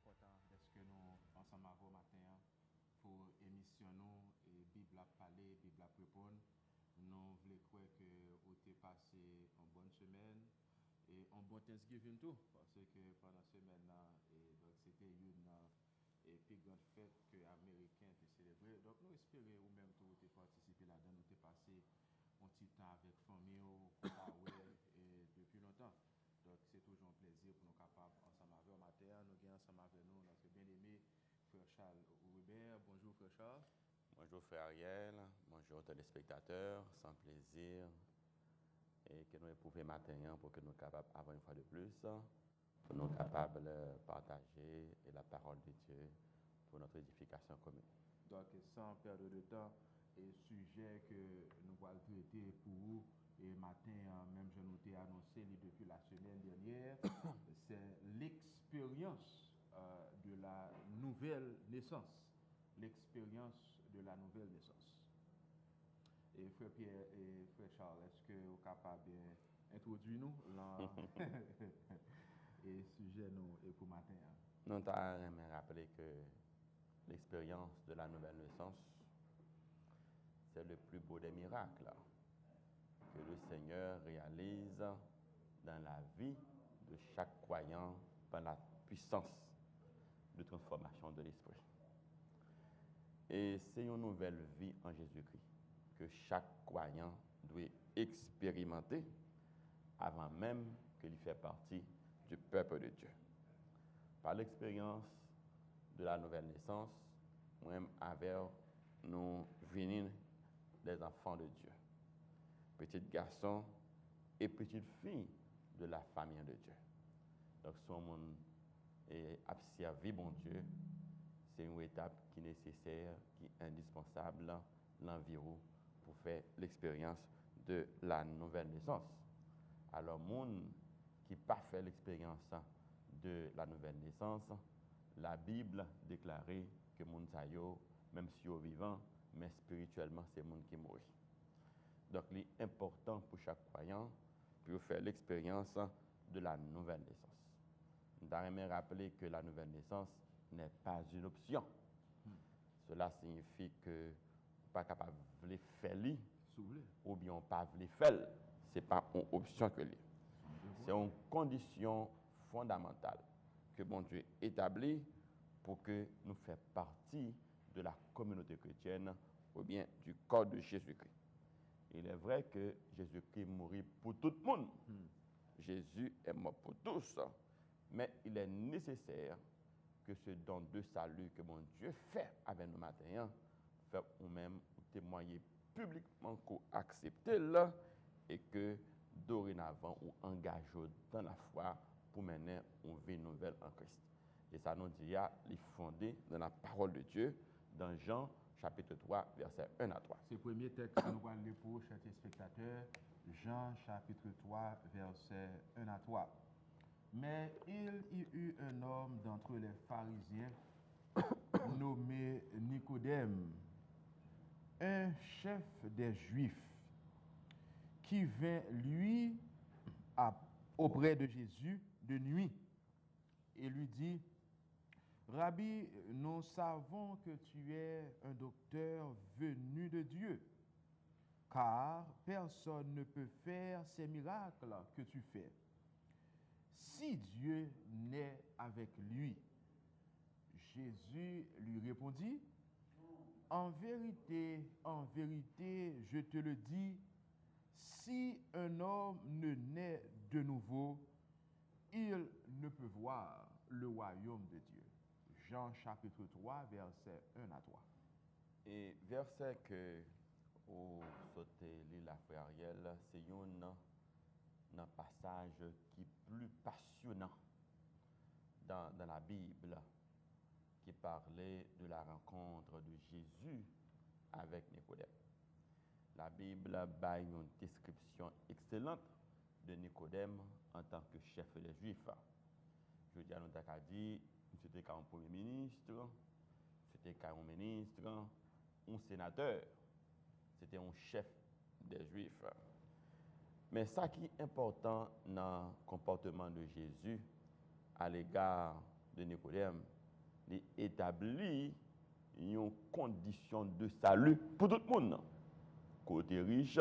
important parce que nous ensemble avant matin pour émission nous et Bible a parlé, Bible a répondre. Nous voulons croire que vous avez passé une bonne semaine et un bon Thanksgiving tout parce que pendant la semaine là et donc c'était une plus grande fête que les Américains ont célébré. Donc nous espérons ou même tout avez participé là-dedans, nous avons passé un petit temps avec la famille et depuis longtemps. Donc c'est toujours un plaisir pour nous capables ensemble avec au matin, nous sommes ensemble avec nous notre bien-aimé frère Charles Hubert. Bonjour frère Charles. Bonjour frère Ariel, bonjour téléspectateurs, sans plaisir et que nous éprouvions matin pour que nous soyons capables, avant une fois de plus, pour nous capables de partager la parole de Dieu pour notre édification commune. Donc sans perdre de temps, et sujet que nous allons traiter pour vous, et matin, même je nous ai annoncé depuis la semaine dernière, c'est l'expérience de la nouvelle naissance. L'expérience de la nouvelle naissance. Et frère Pierre et frère Charles, est-ce que vous êtes capables d'introduire nous et sujet nous et pour matin? Nous avons rappelé que l'expérience de la nouvelle naissance, c'est le plus beau des miracles que le Seigneur réalise dans la vie de chaque croyant par la puissance de transformation de l'esprit. Et c'est une nouvelle vie en Jésus-Christ que chaque croyant doit expérimenter avant même qu'il fasse partie du peuple de Dieu. Par l'expérience de la nouvelle naissance, même avec nous venir des enfants de Dieu, petits garçons et petites filles de la famille de Dieu. Donc, si on a servi bon Dieu, c'est une étape qui est nécessaire, qui est indispensable l'environ pour faire l'expérience de la nouvelle naissance. Alors, monde qui n'a pas fait l'expérience de la nouvelle naissance, la Bible déclarait que monde sayo, même si au vivant, mais spirituellement, c'est monde qui mourit. Donc, il est important pour chaque croyant pour faire l'expérience de la nouvelle naissance. Nous avons rappelé que la nouvelle naissance n'est pas une option. Cela signifie que vous pas capable de faire ou bien pas de faire. Ce n'est pas une option que c'est une condition fondamentale que bon Dieu établit pour que nous fassions partie de la communauté chrétienne ou bien du corps de Jésus-Christ. Il est vrai que Jésus-Christ mourit pour tout le monde. Jésus est mort pour tous. Mais il est nécessaire que ce don de salut que mon Dieu fait avec nous matin, fait nous-mêmes témoigner publiquement qu'on accepte là et que dorénavant on engage dans la foi pour mener une vie nouvelle en Christ. Et ça nous dit, il est fondé dans la parole de Dieu, dans Jean chapitre 3, versets 1 à 3. C'est le premier texte que nous allons lire pour chers téléspectateurs, Jean chapitre 3, versets 1 à 3. Mais il y eut un homme d'entre les pharisiens nommé Nicodème, un chef des Juifs, qui vint lui auprès de Jésus de nuit et lui dit: Rabbi, nous savons que tu es un docteur venu de Dieu, car personne ne peut faire ces miracles que tu fais si Dieu n'est avec lui. Jésus lui répondit: en vérité, je te le dis, si un homme ne naît de nouveau, il ne peut voir le royaume de Dieu. Jean chapitre 3, versets 1 à 3. Et verset que vous sautez la frère Ariel, c'est un passage qui est plus passionnant dans la Bible, qui parlait de la rencontre de Jésus avec Nicodème. La Bible a une description excellente de Nicodème en tant que chef des Juifs. Je veux dire, nous avons dit, c'était un premier ministre, c'était un ministre, un sénateur, c'était un chef des Juifs. Mais ça qui est important dans le comportement de Jésus à l'égard de Nicodème, il établit une condition de salut pour tout le monde. Côté riche,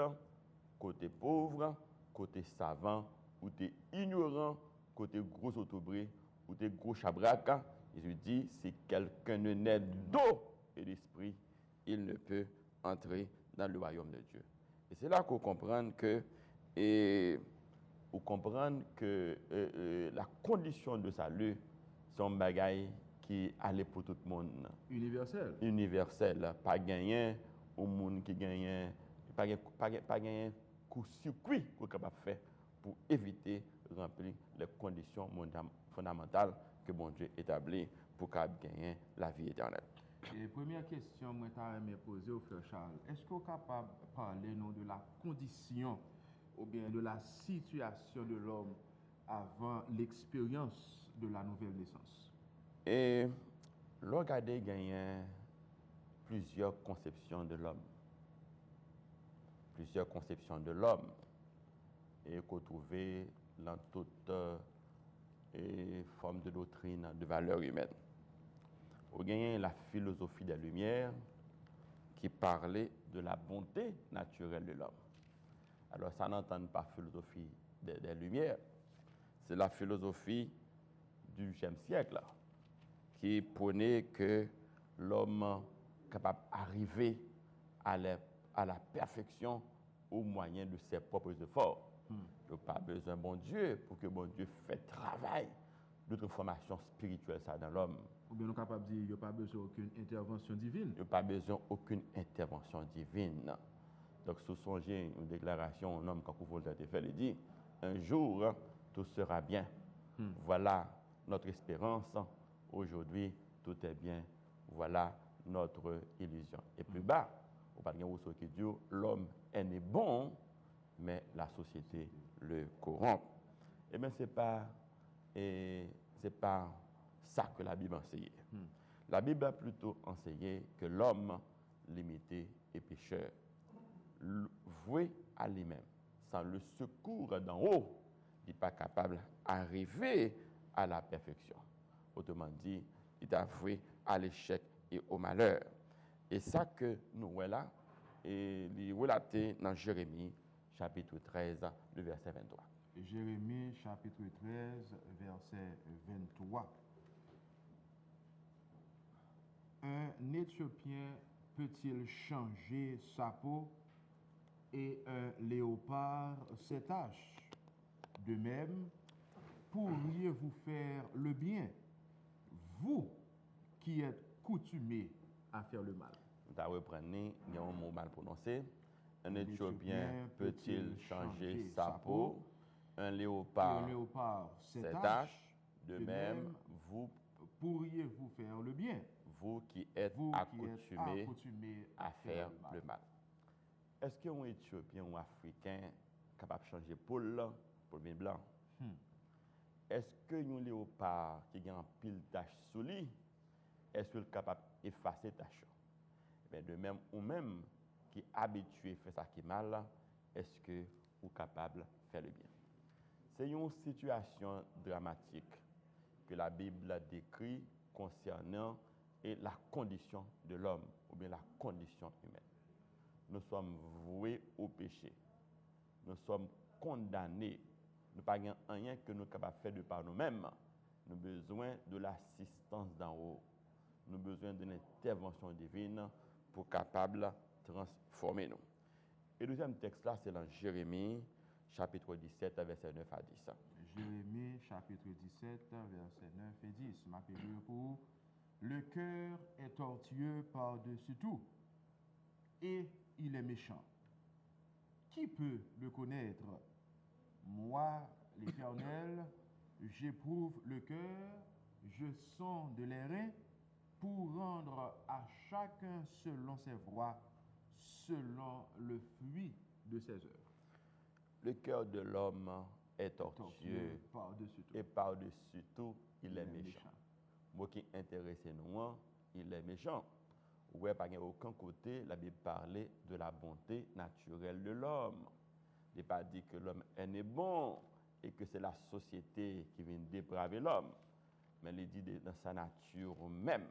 côté pauvre, côté savant, ou t'es ignorant, côté gros autobré, ou t'es gros chabraque. Jésus dit, si quelqu'un ne naît d'eau et d'esprit, il ne peut entrer dans le royaume de Dieu. Et c'est là qu'on comprend que, la condition de salut, c'est un bagage qui allait pour tout le monde. Universel. Universel. Pas gagner au monde qui gagne, pas gagner coup-circuit qu'on est capable de faire pour éviter de remplir les conditions fondamentales que bon Dieu établit pour gagner la vie éternelle. Et première question que je vais poser au frère Charles, est-ce que vous êtes capable de parler de la condition ou bien de la situation de l'homme avant l'expérience de la nouvelle naissance? Et regardez, il y a plusieurs conceptions de l'homme. Plusieurs conceptions de l'homme et qu'on trouve dans toute forme de doctrine, de valeur humaine. Il y a la philosophie des Lumières qui parlait de la bonté naturelle de l'homme. Alors ça n'entend pas philosophie des Lumières, c'est la philosophie du XIe siècle là, qui prônait que l'homme est capable d'arriver à la perfection au moyen de ses propres efforts. Il n'a pas besoin de bon Dieu pour que bon Dieu fasse travail de transformation spirituelle ça dans l'homme. Ou bien nous sommes capables de dire qu'il n'y a pas besoin d'aucune intervention divine. Il n'y a pas besoin d'aucune intervention divine. Donc, si vous songez une déclaration, un homme, quand vous l'avez fait, il dit, un jour, tout sera bien. Voilà notre espérance. Aujourd'hui, tout est bien. Voilà notre illusion. Et plus bas, au pas de qui dit, l'homme est né bon, mais la société le corrompt. Eh bien, c'est pas ça que la Bible enseigne. La Bible a plutôt enseigné que l'homme limité et pécheur, voué à lui-même, sans le secours d'en haut, il n'est pas capable d'arriver à la perfection. Autrement dit, il est voué à l'échec et au malheur. Et ça que nous voyons là, et il est relaté dans Jérémie, chapitre 13, le verset 23. Jérémie, chapitre 13, verset 23. Un Éthiopien peut-il changer sa peau et un léopard ses taches? De même, pourriez-vous faire le bien, vous qui êtes coutumés à faire le mal? Nous allons reprendre, il y a un mot mal prononcé. Un Éthiopien peut-il changer sa peau? Un léopard ses taches? De même, vous pourriez-vous faire le bien, vous qui êtes accoutumés à faire le mal. Est-ce qu'un Éthiopien ou Africain est capable de changer pour le blanc? Est-ce qu'un léopard qui a un pile tache sous lui, est-ce qu'il est capable d'effacer tache? Mais de même, ou même qui est habitué à faire ça qui est mal, est-ce que vous êtes capable de faire le bien? C'est une situation dramatique que la Bible décrit concernant la condition de l'homme, ou bien la condition humaine. Nous sommes voués au péché. Nous sommes condamnés. Nous n'avons rien que nous sommes capables de faire de par nous-mêmes. Nous avons besoin de l'assistance d'en haut. Nous avons besoin d'une intervention divine pour capable de transformer nous. Et le deuxième texte là, c'est dans Jérémie, chapitre 17, verset 9 à 10. Jérémie, chapitre 17, verset 9 et 10. Ma période pour le cœur est tortueux par-dessus tout, et il est méchant. Qui peut le connaître? Moi, l'Éternel, j'éprouve le cœur, je sonde les reins pour rendre à chacun selon ses voies, selon le fruit de ses œuvres. Le cœur de l'homme est tortueux par-dessus tout. Et par-dessus tout, il est méchant. Moi qui intéresse nous, il est méchant. Ouais, pas aucun côté, la Bible parlait de la bonté naturelle de l'homme. Il n'est pas dit que l'homme est né bon et que c'est la société qui vient dépraver l'homme. mais il dit dans sa nature même,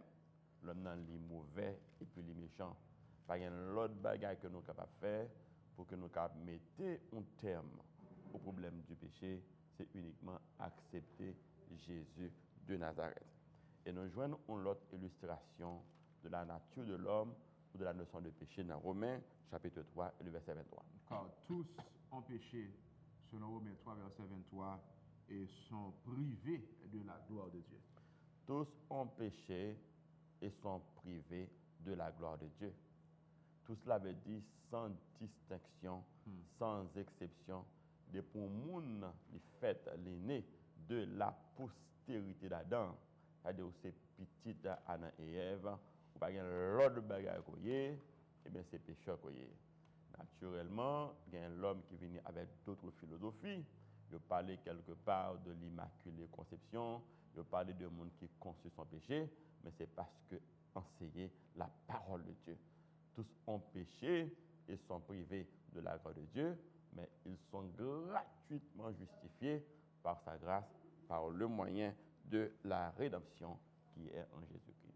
l'homme nan li mauvais et puis li méchant. Pas gen l'autre bagaille que nous capable faire pour que nous capable mettre un terme au problème du péché, c'est uniquement accepter Jésus de Nazareth. Et nous joignons une autre illustration de la nature de l'homme ou de la notion de péché dans Romains chapitre 3 et le verset 23. Car tous ont péché, selon Romains 3, verset 23, et sont privés de la gloire de Dieu. Tous ont péché et sont privés de la gloire de Dieu. Tout cela veut dire sans distinction, sans exception, de pour moun qui fait l'aîné de la postérité d'Adam, c'est-à-dire c'est petit Adam et Ève, ou pas l'autre bagaille koyé, et bien c'est pécheur koyé. Naturellement, il y a l'homme qui vient avec d'autres philosophies. Il parlait quelque part de l'immaculée conception, il parlait de monde qui conçut son péché, mais c'est parce que enseigner la parole de Dieu. Tous ont péché et sont privés de la grâce de Dieu, mais ils sont gratuitement justifiés par sa grâce, par le moyen de la rédemption qui est en Jésus-Christ.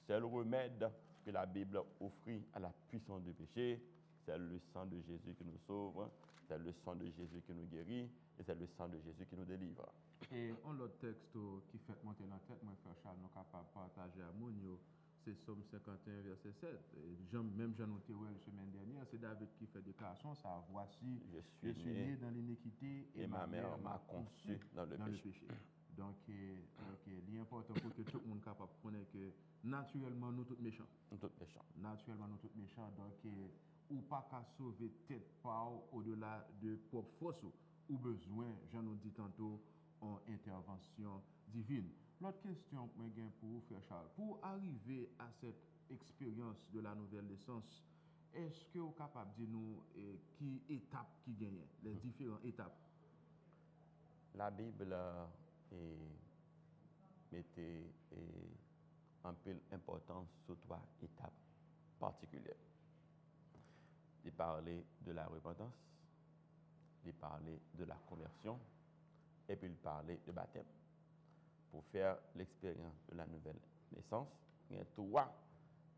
Seul remède que la Bible offrit à la puissance du péché, c'est le sang de Jésus qui nous sauve, c'est le sang de Jésus qui nous guérit, et c'est le sang de Jésus qui nous délivre. Et on l'autre texte qui fait monter dans la tête, moi, frère Charles, nous sommes capables de partager à Mounio, c'est Somme 51, verset 7. Même Jean Notéouel, la semaine dernière, c'est David qui fait déclaration, ça, voici, je suis né dans l'iniquité et ma mère m'a conçu dans le péché. Donc, il est important pour que tout le monde soit capable de connaître que naturellement, nous tous méchants. Nous tous méchants. Naturellement, nous tous méchants. Donc, ou pas qu'à sauver tête par au-delà de propre force, ou besoin, j'en ai dit tantôt, en intervention divine. L'autre question que j'ai pour vous, frère Charles, pour arriver à cette expérience de la nouvelle naissance, est-ce que vous êtes capable de nous qui étape qui gagne, les différentes étapes? La Bible mettait un peu d'importance sur 3 étapes particulières. Il parlait de la repentance, il parlait de la conversion, et puis il parlait de baptême. Pour faire l'expérience de la nouvelle naissance, il y a 3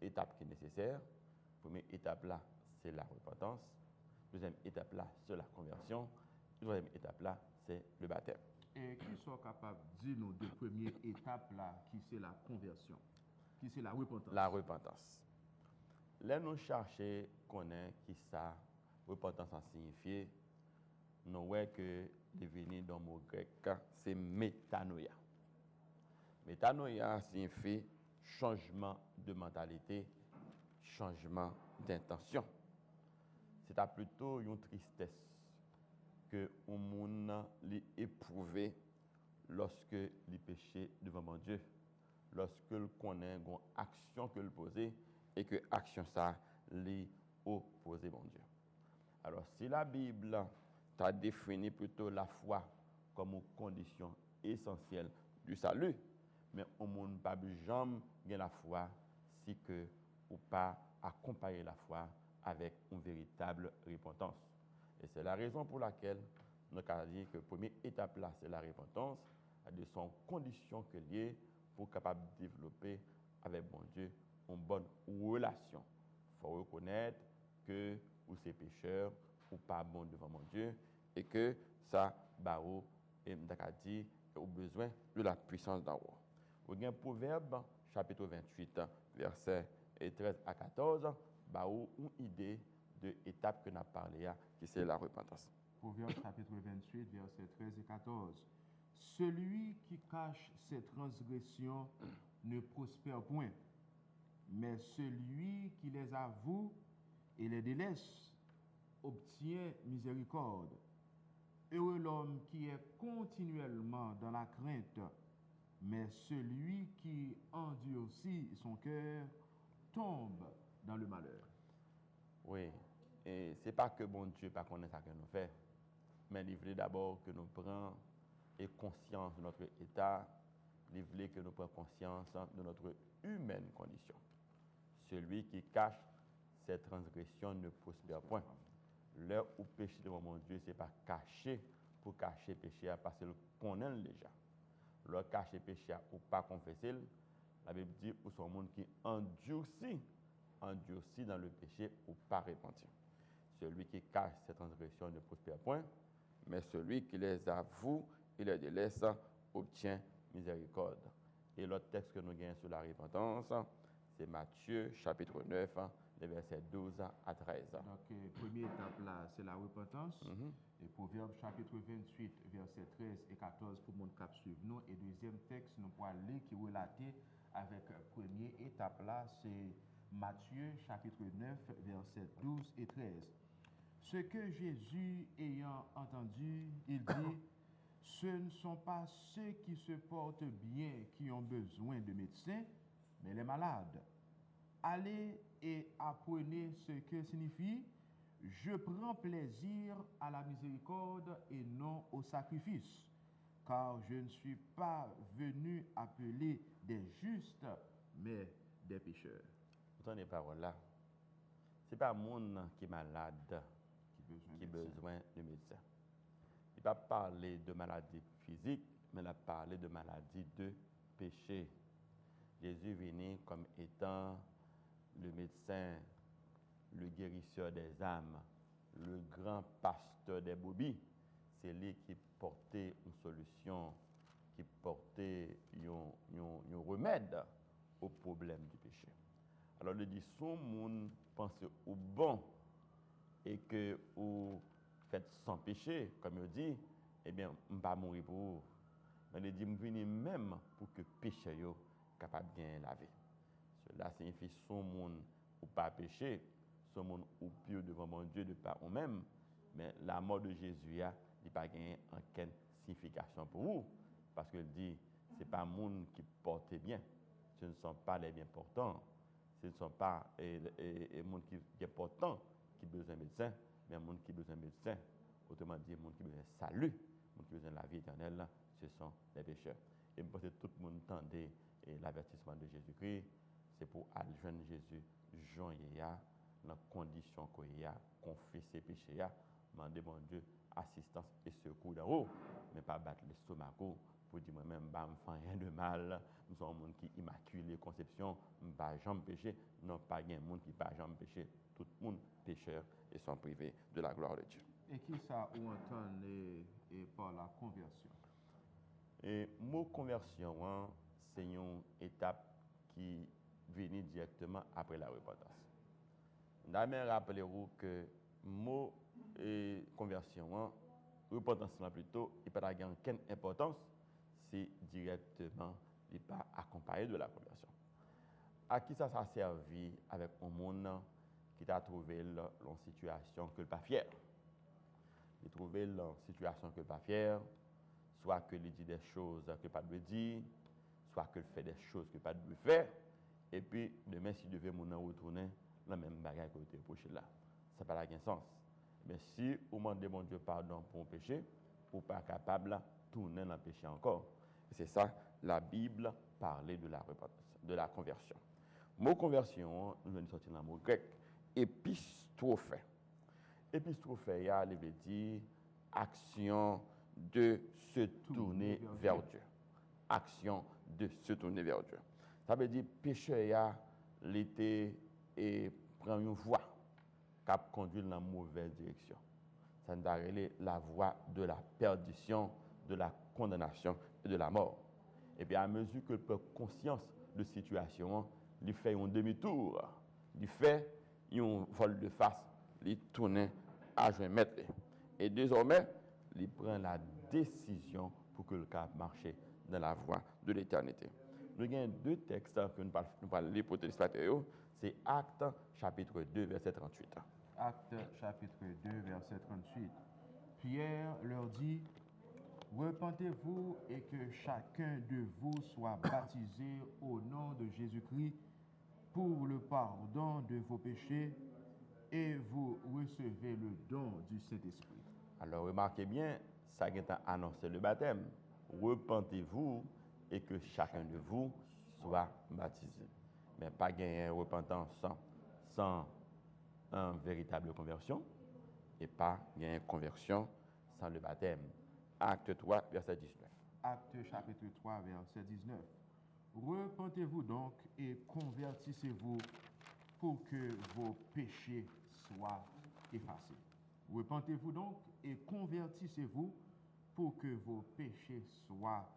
étapes qui sont nécessaires. La première étape là, c'est la repentance. La deuxième étape là, c'est la conversion. La troisième étape là, c'est le baptême. Et qui sont capables de dire nous de première étape là, qui c'est la conversion, qui c'est la repentance? La repentance. Là, nous cherchons connaître qui ça, repentance a signifié. Nous voyons que devenu dans le mot grec, c'est métanoïa. Métanoïa signifie changement de mentalité, changement d'intention. C'est plutôt une tristesse que le monde éprouve lorsque il péché devant mon Dieu, lorsque il connaît une action que il posait et que l'action ça lui opposé mon Dieu. Alors si la Bible t'a défini plutôt la foi comme une condition essentielle du salut, mais on ne peut pas jamais gagner la foi si que ou pas accompagner la foi avec une véritable repentance. Et c'est la raison pour laquelle nous avons dit que la première étape là, c'est la repentance, de son condition que liée pour capable de développer avec bon Dieu une bonne relation. Il faut reconnaître que vous êtes pécheur ou pas bon devant mon Dieu et que ça, barreau, et m'daka dit, au besoin de la puissance d'en haut. Vous avez un Proverbe, chapitre 28, versets 13 à 14, barreau une idée de l'étape que nous avons parlé, qui c'est la repentance. Proverbe, chapitre 28, versets 13 et 14. Celui qui cache ses transgressions ne prospère point, mais celui qui les avoue et les délaisse obtient miséricorde. Heureux l'homme qui est continuellement dans la crainte, mais celui qui endurcit son cœur tombe dans le malheur. Oui, et ce n'est pas que bon Dieu pas connaît ça que nous fait, mais il voulait d'abord que nous prenions conscience de notre état, il voulait que nous prenions conscience de notre humaine condition. Celui qui cache ses transgressions ne prospère point. L'heure où péché devant mon Dieu, ce n'est pas caché pour cacher péché parce qu'il connaît déjà. leur cacher péché ou pas confesser, la Bible dit ou sont monde qui endurci dans le péché ou pas repenti. Celui qui cache ses transgressions ne prospère point, mais celui qui les avoue et les délaisse obtient miséricorde. Et l'autre texte que nous gagnons sur la repentance, c'est Matthieu chapitre 9, les versets 12 à 13. Donc, première étape là, c'est la repentance. Et Proverbe chapitre 28, versets 13 et 14 pour mon cap suivre nous. Et deuxième texte, nous pourrons lire qui est relaté avec première étape là, c'est Matthieu chapitre 9, versets 12 et 13. Ce que Jésus ayant entendu, il dit, ce ne sont pas ceux qui se portent bien qui ont besoin de médecins, mais les malades. Allez et apprenez ce que signifie je prends plaisir à la miséricorde et non au sacrifice, car je ne suis pas venu appeler des justes, mais des pécheurs. Vous entendez les paroles là? Ce n'est pas le monde qui est malade qui a besoin de médecin. Il ne va pas parler de maladie physique, mais il a parlé de maladie de péché. Jésus est venu comme étant le médecin, le guérisseur des âmes, le grand pasteur des brebis. C'est lui qui portait une solution, qui portait un remède au problème du péché. Alors, il dit, si le monde pense au bon et que vous faites sans péché, comme il dit, eh bien, je ne vais pas mourir pour vous. Mais il dit, je viens même pour que le péché soit capable de bien laver. Cela signifie que si le monde ou pas péché, si le monde ou pire devant mon Dieu de par vous-même, mais la mort de Jésus n'a pas gagné aucune signification pour vous. Parce qu'il dit, ce n'est pas le monde qui porte bien, ce ne sont pas les bien portants. Ce ne sont pas les gens qui sont portants qui ont besoin de médecin, mais les gens qui ont besoin de médecin, autrement dit, les gens qui ont besoin de salut, les gens qui ont besoin de la vie éternelle, ce sont les pécheurs. Et je pense que tout le monde entendait l'avertissement de Jésus-Christ, c'est pour aller joindre Jésus, joindre dans la condition qu'il y a, confesser péché, demander mon Dieu assistance et secours d'en haut, mais pas battre l'estomac pour dire moi-même, je ne fais rien de mal, nous sommes un monde qui immaculé conception, je ne vais pas jamais pécher, non pas un monde qui ne va jamais pécher, tout le monde pécheur et sont privés de la gloire de Dieu. Et qui ça ou entend par la conversion? Et mot conversion, c'est une étape qui vient directement après la repentance. D'ailleurs, rappelez-vous que mot conversion, repentance plutôt, il n'y a pas aucune importance, c'est directement, il n'est pas accompagné de la conversion. À qui ça a servi avec un monde qui a trouvé dans situation que le pas fier? Il a trouvé dans situation que le pas fier, soit que il dit des choses que le pas doit dire, soit que il fait des choses que le pas doit faire, et puis demain, s'il devait retourner, la même bagaille que vous avez reproché là. Ça n'a pas de sens. Mais si vous demandez mon Dieu pardon pour un péché, vous n'êtes pas capable de tourner dans le péché encore. Et c'est ça, la Bible parlait de la repentance, de la conversion. Le mot conversion, nous venons de sortir dans le mot grec, épistrophé. Épistrophé, il veut dire action de se tourner vers Dieu. Action de se tourner vers Dieu. Ça veut dire péché, l'été et prend une voie qui conduit dans la mauvaise direction. Ça nous a la voie de la perdition, de la condamnation et de la mort. Et puis à mesure que le peuple conscience de la situation, il fait un demi-tour, il fait un vol de face, il tourne à joindre maître. Et désormais, il prend la décision pour que le cap marche dans la voie de l'éternité. Nous avons deux textes que nous parlons lire pour téléspectateurs. C'est Actes chapitre 2, verset 38. Actes chapitre 2, verset 38. Pierre leur dit, repentez-vous et que chacun de vous soit baptisé au nom de Jésus-Christ pour le pardon de vos péchés et vous recevez le don du Saint-Esprit. Alors remarquez bien, ça qui est annoncé le baptême. Repentez-vous et que chacun de vous soit baptisé. Mais pas gagner repentance sans une véritable conversion et pas gagner conversion sans le baptême. Acte 3, verset 19. Actes chapitre 3, verset 19. Repentez-vous donc et convertissez-vous pour que vos péchés soient effacés. Repentez-vous donc et convertissez-vous pour que vos péchés soient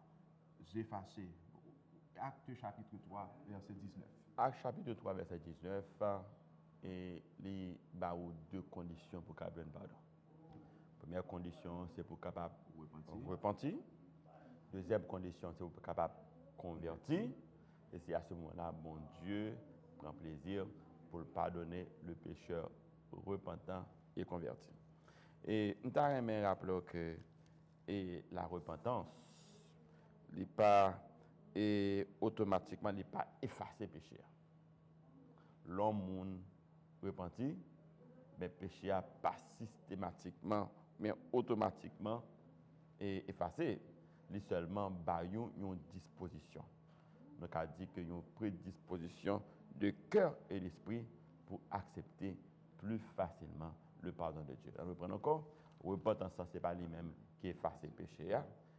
effacés. Actes chapitre 3, verset 19. Actes chapitre 3, verset 19, et il y a deux conditions pour qu'il y ait pardon. Première condition, c'est pour capable repentir. Deuxième condition, c'est pour capable convertir. Et c'est à ce moment-là, mon Dieu prend plaisir pour pardonner le pécheur repentant et converti. Et nous avons rappelé que la repentance n'est pas automatiquement n'est pas effacer le péché. L'homme repenti, mais le péché n'est pas systématiquement, mais automatiquement effacé. Il seulement une disposition. Donc, a dit qu'il y a une prédisposition de cœur et d'esprit pour accepter plus facilement le pardon de Dieu. Alors, nous prenons encore, repentance, ce n'est pas lui-même qui efface le péché,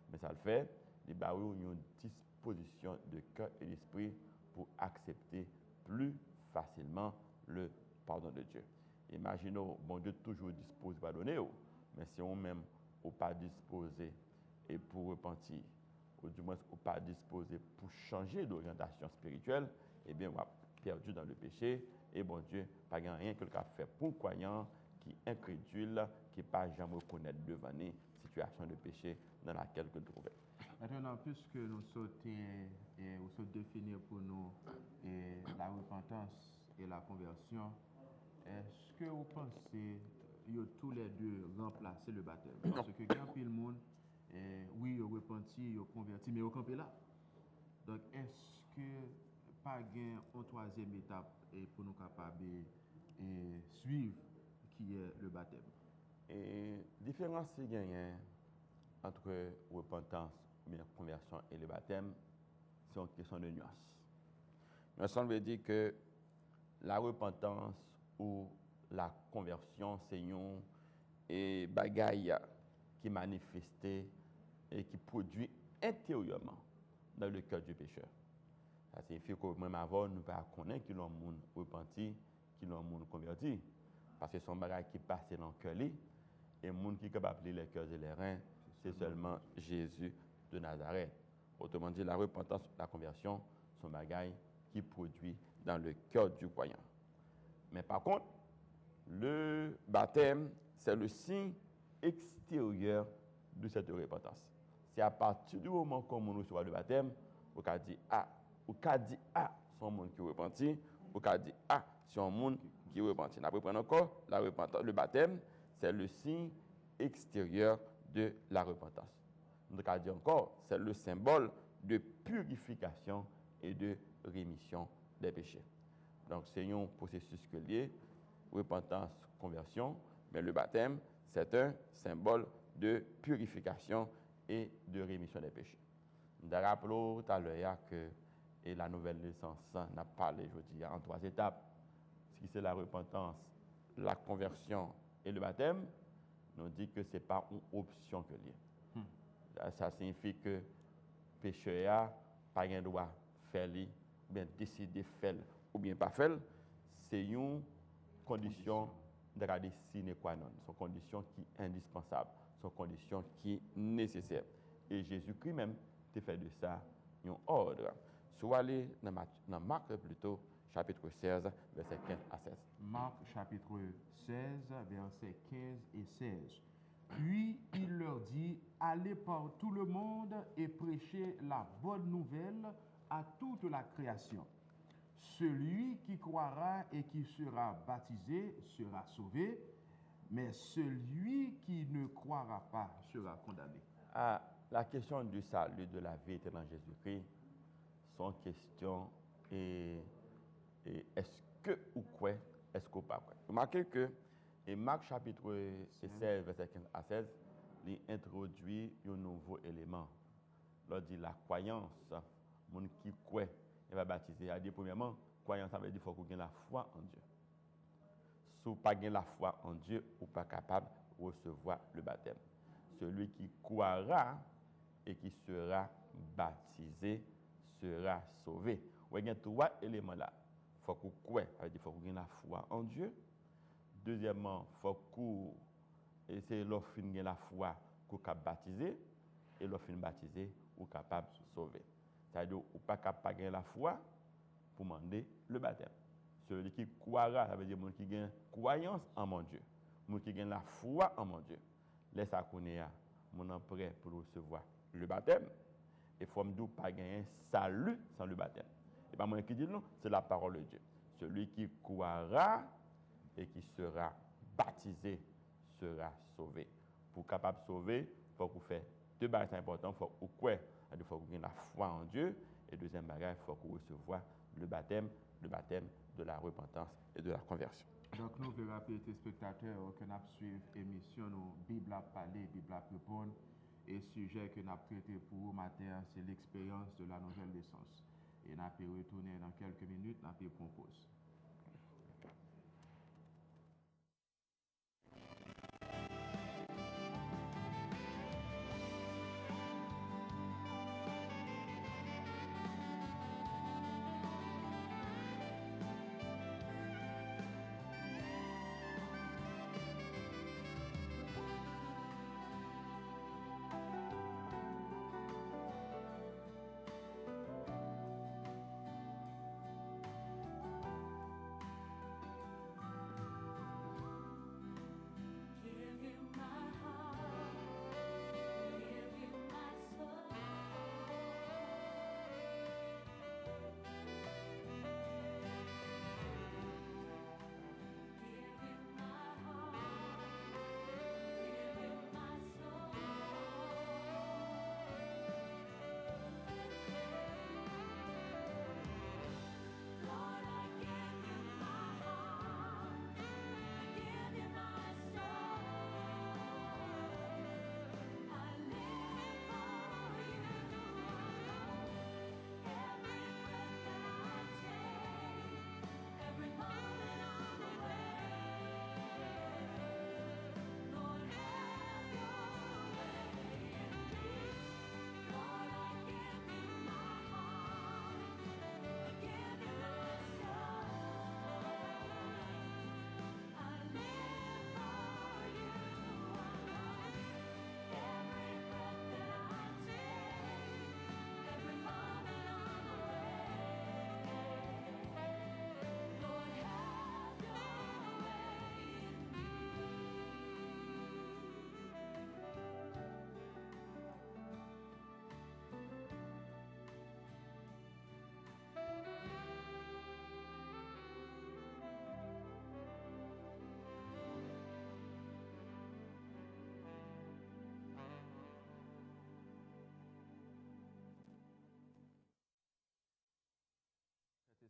mais ça le fait, il y a une disposition de cœur et d'esprit pour accepter plus facilement le pardon de Dieu. Imaginons, bon Dieu toujours dispose de pardonner, mais si on même n'est pas disposé et pour repentir, ou du moins ou pas disposé pour changer d'orientation spirituelle, eh bien, on va perdu dans le péché, et bon Dieu, pas rien que le cas fait pour croyant, qui est incrédule, qui ne pas jamais reconnaître devant une situation de péché dans laquelle il trouvait. Maintenant, puisque nous sommes définir pour nous la repentance et la conversion, est-ce que vous pensez que tous les deux remplacer le baptême? Parce que quand le monde, oui, ils ont repenti, ils ont converti, mais ils ont campé là. Donc, est-ce que pas une troisième étape pour nous capables de suivre qui est le baptême? Et différence qui gagne entre repentance, conversion et le baptème, c'est une question de nuance. Nuance veut dire que la repentance ou la conversion, c'est une bagaille qui est manifestée et qui produit intérieurement dans le cœur du pécheur. Ça signifie que même avant, nous ne pouvons pas connaître qui l'on repenti, qui l'on converti. Parce que son bagage qui passe dans le cœur, et le monde qui est capable de les cœurs et les reins, c'est seulement Jésus de Nazareth. Autrement dit, la repentance, la conversion, sont bagailles qui produit dans le cœur du croyant. Mais par contre, le baptême, c'est le signe extérieur de cette repentance. C'est à partir du moment où on reçoit le baptême, on dit ah, c'est un monde qui repentit, on dit ah, c'est un monde qui repentit. Après, prenons encore le baptême, c'est le signe extérieur de la repentance. Donc, on dit encore, c'est le symbole de purification et de rémission des péchés. Donc, c'est un processus que lié, repentance, conversion, mais le baptême, c'est un symbole de purification et de rémission des péchés. Nous rappelons tout à l'heure que la nouvelle naissance n'a parlé, je dis, en 3 étapes. Si c'est la repentance, la conversion et le baptême, nous dit que ce n'est pas une option que lié. Ça signifie que le pécheur n'a pas le droit de faire, ou bien décider de faire, ou bien pas faire. C'est une condition de la sine qua non. C'est une condition qui est indispensable. C'est une condition qui est nécessaire. Et Jésus-Christ même a fait de ça un ordre. Soit aller dans Marc plutôt, chapitre 16, versets 15 à 16. Marc chapitre 16, versets 15 et 16. Puis il leur dit, allez par tout le monde et prêchez la bonne nouvelle à toute la création. Celui qui croira et qui sera baptisé sera sauvé, mais celui qui ne croira pas sera condamné. La question du salut, de la vie éternelle dans Jésus-Christ, sont questions est-ce que ou quoi, est-ce qu'on pas quoi. Remarquez que Marc chapitre 16, verset 15 à 16, il introduit un nouveau élément. Il dit la croyance, mon qui croit, il va baptiser. Il dit premièrement, croyance, ça veut dire qu'il faut qu'on ait la foi en Dieu. Si vous n'avez pas la foi en Dieu, vous n'êtes pas capable de recevoir le baptême. Celui qui croira et qui sera baptisé sera sauvé. Il y a 3 éléments là. Il faut qu'on croie, ça veut dire qu'il faut qu'on ait la foi en Dieu. Deuxièmement, il faut qu'on essaie de gagner la foi qu'on est baptisé et lorsqu'on est baptisé, on est capable de sauver. C'est-à-dire qu'on n'est pas capable de gagner la foi pour demander le baptême. Celui qui croira, ça veut dire celui qui a croyance en mon Dieu. Celui qui a la foi en mon Dieu. Laisse à connaître, mon prêt pour recevoir le baptême. Et il faut me dire pas gagner salut sans le baptême. Et pas moi qui dis non, c'est la parole de Dieu. Celui qui croira et qui sera baptisé sera sauvé. Pour capable de sauver, il faut qu'on fasse 2 bagages importants. Il faut qu'on croie, il faut qu'on ait la foi en Dieu. Et deuxième bagage, il faut qu'on recevoir le baptême de la repentance et de la conversion. Donc, nous verrons rappeler les spectateurs que nous suivons l'émission Bible à parler, Bible à répondre. Et le sujet que nous avons traité pour vous matin, c'est l'expérience de la nouvelle naissance. Et nous allons retourner dans quelques minutes, nous allons prendre pause.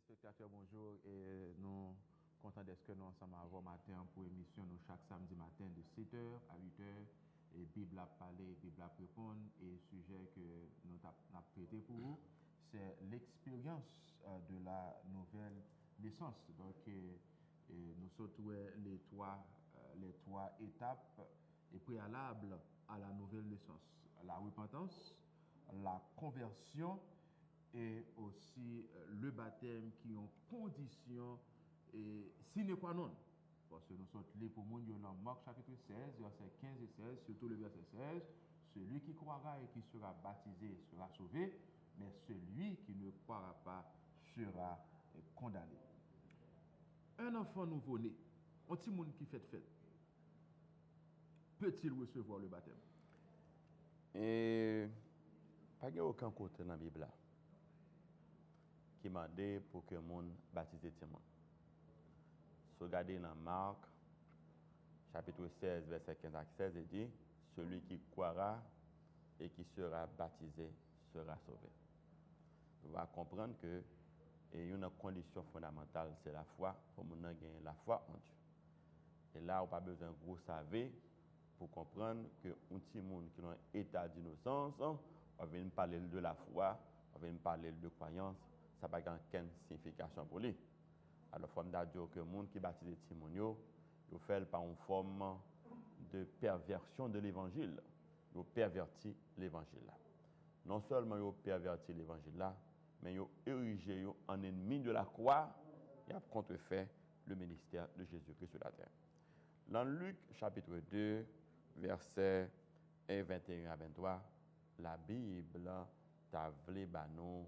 Spectateurs, bonjour et nous contents d'être que nous ensemble avant matin pour émission nous chaque samedi matin de 7h à 8h et Bible à parler, Bible à répondre et sujet que nous avons traité pour vous, c'est l'expérience de la nouvelle naissance. Donc nous sortons les trois étapes et préalables à la nouvelle naissance. La repentance, la conversion et aussi le baptême qui ont condition et sine qua non. Parce que nous sommes les pour nous dans Marc chapitre 16, versets 15 et 16, surtout le verset 16. Celui qui croira et qui sera baptisé sera sauvé, mais celui qui ne croira pas sera condamné. Un enfant nouveau-né, un petit monde qui fait fête, peut-il recevoir le baptême? Et pas de aucun côté dans la Bible qui m'a dit pour que le monde baptise Timon. Si vous regardez dans Marc, chapitre 16, verset 15 à 16, il dit, celui qui croira et qui sera baptisé sera sauvé. Vous allez comprendre que il y a une condition fondamentale, c'est la foi, pour que nous gagner la foi en Dieu. Et là, on n'a pas besoin de gros savoir pour comprendre que un petit monde qui est dans état d'innocence, on vient parler de la foi, on vient parler de croyance, ça n'a pas aucune signification pour lui. Alors, il faut dire que le monde qui baptise Timonio, il fait par une forme de perversion de l'évangile. Il pervertit l'évangile. non seulement ils ont perverti l'évangile là, mais ils ont érigé en ennemi de la croix et ont contrefait le ministère de Jésus-Christ sur la terre. Dans Luc chapitre 2, versets 21 à 23, la Bible t'a voulu nous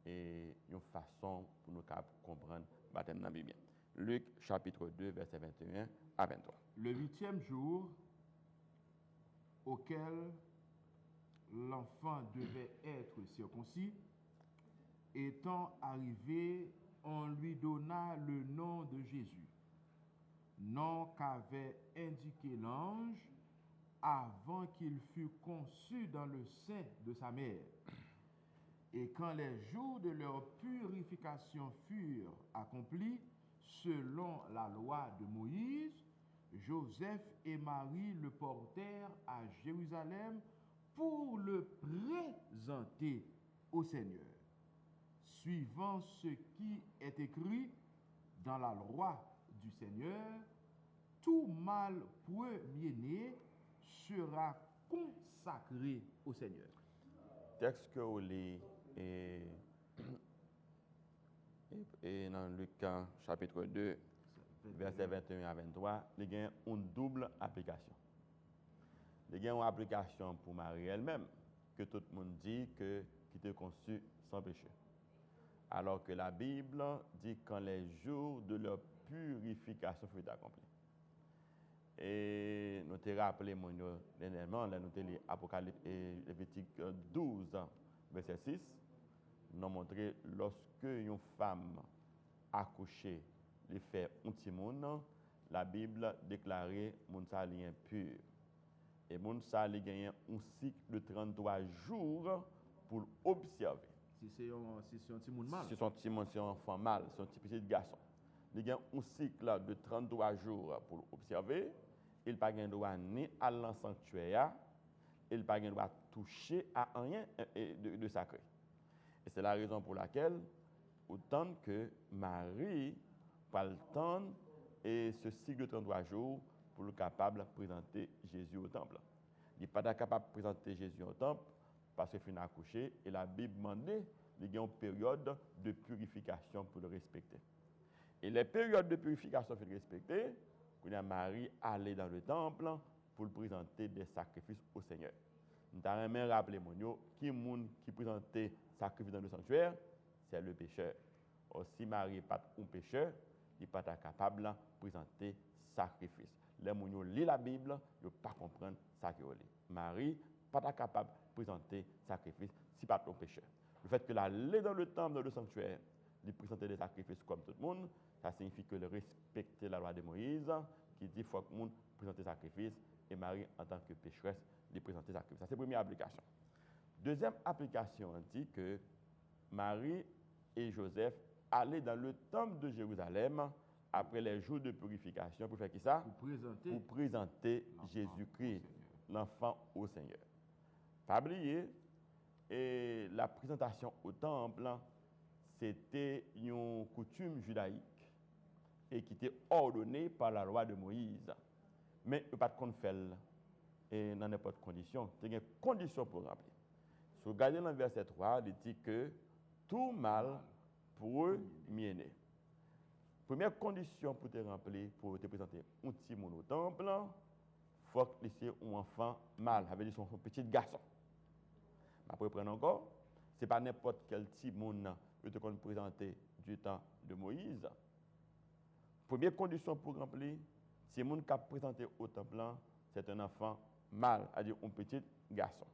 et une façon pour nous comprendre le baptême dans la Bible. Luc chapitre 2, versets 21 à 23. Le 8e jour auquel l'enfant devait être circoncis, étant arrivé, on lui donna le nom de Jésus, nom qu'avait indiqué l'ange avant qu'il fût conçu dans le sein de sa mère. Et quand les jours de leur purification furent accomplis, selon la loi de Moïse, Joseph et Marie le portèrent à Jérusalem pour le présenter au Seigneur, suivant ce qui est écrit dans la loi du Seigneur: tout mâle premier-né sera consacré au Seigneur. Texte que vous lisez et dans Luc chapitre 2, versets 21 à 23, il y a une double application. Il y a une application pour Marie elle-même, que tout le monde dit que qui était conçue sans péché. Alors que la Bible dit quand les jours de leur purification furent accomplis. Et nous te rappelé dernièrement, là nous te lu Apocalypse et Lévitique 12, verset 6, nous montré lorsque une femme accouchée les fait un petit monde, la Bible déclarait mon sa li impur. Et mon sa li gagné un cycle de 33 jours pour observer. Si c'est un petit monde mal. Si c'est un petit monde, c'est un enfant mâle, c'est un petit garçon. Il y a un cycle de 33 jours pour observer. Il n'a pas le droit ni à l'en sanctuaire, il n'a pas le droit toucher à rien de sacré. Et c'est la raison pour laquelle, autant que Marie pas le temps et ce cycle de 33 jours pour le capable de présenter Jésus au temple. Il n'est pas capable de présenter Jésus au temple parce qu'il finit accouché et la Bible demandait qu'il y a une période de purification pour le respecter. Et les périodes de purification pour le respecter, quand Marie allait dans le temple pour présenter des sacrifices au Seigneur. Nous avons même rappelé qui présentait sacrifice dans le sanctuaire, c'est le pécheur. Or, si Marie n'est pas un pécheur, il n'est pas capable de présenter sacrifice. Les gens qui lisent la Bible, ils ne peuvent pas comprendre ça qui est. Marie n'est pas capable de présenter sacrifice si pas un pécheur. Le fait qu'elle allait dans le temple, dans le sanctuaire, il présentait des sacrifices comme tout le monde, ça signifie que le respecter la loi de Moïse, qui dit qu'il faut que le monde présente des sacrifices, et Marie, en tant que pécheresse, lui présenter des sacrifices. Ça, c'est la première application. Deuxième application, on dit que Marie et Joseph allaient dans le temple de Jérusalem après les jours de purification pour faire qui ça? Pour présenter Jésus-Christ, l'enfant au Seigneur. Pas oublier, et la présentation au temple, c'était une coutume judaïque et qui était ordonnée par la loi de Moïse. Mais il n'y a pas de faire et dans n'importe quelle condition. Il y a une condition pour remplir. Si vous regardez dans le verset 3, il dit que tout mâle premier-né. Première condition pour te remplir, pour te présenter un petit monde au temple, il faut que c'est un enfant mâle, avec son petit garçon. Après, prenons encore, ce n'est pas n'importe quel petit monde que tu peux présenter du temps de Moïse. Première condition pour remplir, si le monde qui a présenté au temple, c'est un enfant mâle, c'est-à-dire un petit garçon.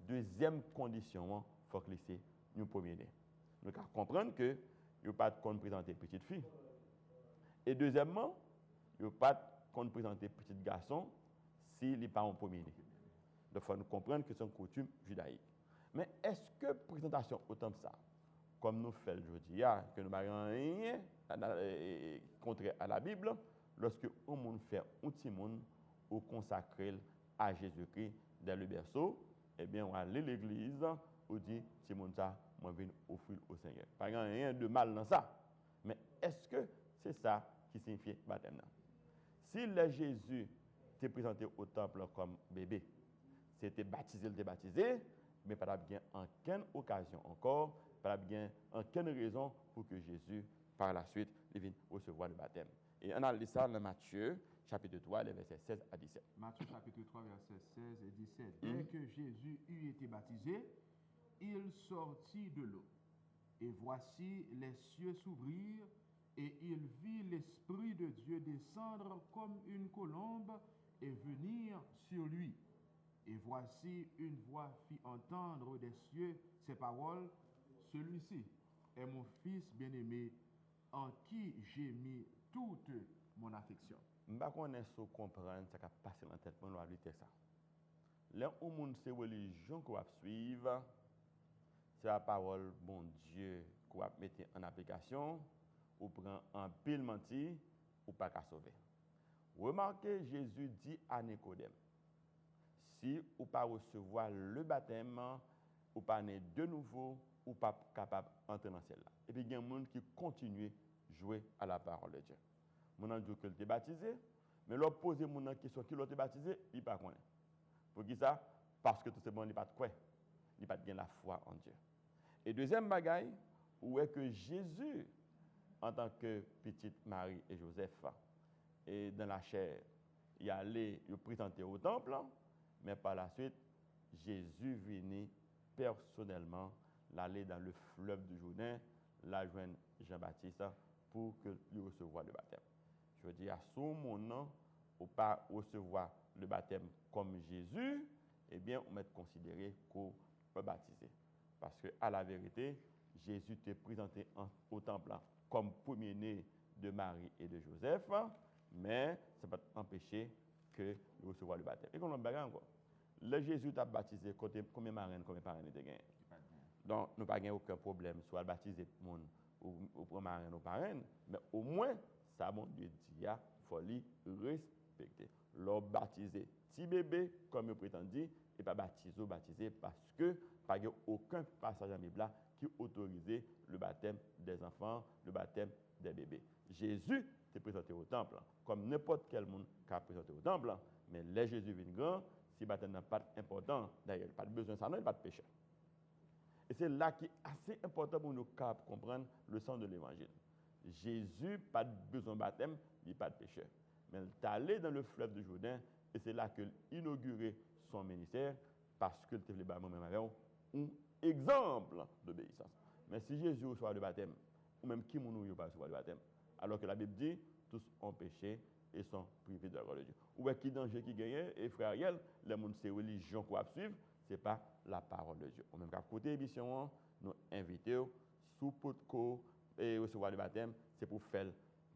Deuxième condition, il faut que c'est un premier-né. Nous devons comprendre que il n'y a pas de présenter petite fille. Et deuxièmement, il n'y a pas de présenter petit garçon s'il n'est pas en premier-né. Donc, il faut nous comprendre que c'est une coutume judaïque. Mais est-ce que présentation au temple ça, comme nous faisons aujourd'hui, que nous n'avons rien contraire à la Bible, lorsque on monde fait un petit monde ou consacré à Jésus-Christ dans le berceau, eh bien, on va aller à l'église, on dit, petit monde ça, moi je viens offrir au Seigneur. Pas rien de mal dans ça. Mais est-ce que c'est ça qui signifie baptême? Si le Jésus t'est présenté au temple comme bébé, c'était baptisé, mais pas bien en quelle occasion encore, pas bien en quelle raison pour que Jésus, par la suite, vienne recevoir le baptême. Et on a lu ça dans Matthieu, chapitre 3, les versets 16 à 17. Matthieu chapitre 3, versets 16 et 17. Dès que Jésus eut été baptisé, il sortit de l'eau. Et voici, les cieux s'ouvrirent, et il vit l'Esprit de Dieu descendre comme une colombe et venir sur lui. Et voici, une voix fit entendre des cieux ces paroles, celui-ci est mon Fils bien-aimé, en qui j'ai mis toute mon affection. Je ne sais pas si vous comprenez ce qui a passé dans la tête pour nous lire ça. Là où le monde, c'est la religion qu'on va suivre, c'est la parole bon Dieu qu'on va mettre en application, ou prend un pile menti, ou pas qu'à sauver. Remarquez, Jésus dit à Nicodème, si ou pas recevoir le baptême, ou pas né de nouveau, ou pas capable d'entrer dans celle-là. Et puis il y a des gens qui continuent à jouer à la parole de Dieu. Mon a dit que tu es baptisé, mais l'autre pose mon question qui l'autre baptisé, il pas connaît. Pour qui ça? Parce que tout simplement il pas de quoi, il pas bien la foi en Dieu. Et deuxième bagaille, où est que Jésus, en tant que petite Marie et Joseph, et dans la chair, il allait le présenter au temple, mais par la suite, Jésus venait personnellement l'aller dans le fleuve du Jourdain, la joindre Jean-Baptiste pour que lui recevoir le baptême. Je veux dire, à ce moment, ou pas recevoir le baptême comme Jésus, eh bien, on va être considéré qu'on peut baptiser. Parce que, à la vérité, Jésus était présenté au temple comme premier-né de Marie et de Joseph, mais ça ne va pas empêcher que de recevoir le baptême. Et qu'on a bagarre encore. Le Jésus t'a baptisé, combien de marraines, combien de parrains il a. Donc, nous n'avons pas aucun problème, soit baptiser tout le monde ou pour marraine ou parraine, mais au moins, ça, mon Dieu dit, il faut les respecter. Leur baptiser petit bébé, comme il prétend dire, et pas baptiser parce que il n'y a aucun passage dans la Bible qui autorise le baptême des enfants, le baptême des bébés. Jésus s'est présenté au temple, comme n'importe quel monde qui a présenté au temple, mais les Jésus vient grand, si le baptême n'est pas important, d'ailleurs, pas de besoin de ça, non, il n'y a pas de péché. Et c'est là qui est assez important pour nous comprendre le sens de l'évangile. Jésus, pas de besoin de baptême, il n'y a pas de péché. Mais il est allé dans le fleuve du Jourdain et c'est là qu'il a inauguré son ministère parce qu'il était même avec un exemple d'obéissance. Mais si Jésus reçoit le baptême, ou même qui ne pas recevoir le baptême, alors que la Bible dit tous ont péché et sont privés de la gloire de Dieu. Ou est-ce qu'il y a danger qui gagne et frère Ariel, les gens c'est religion qu'on va suivre, ce n'est pas la parole de Dieu. Au même cas, côté émission, nous invitons sous potco et recevoir le baptême, c'est pour faire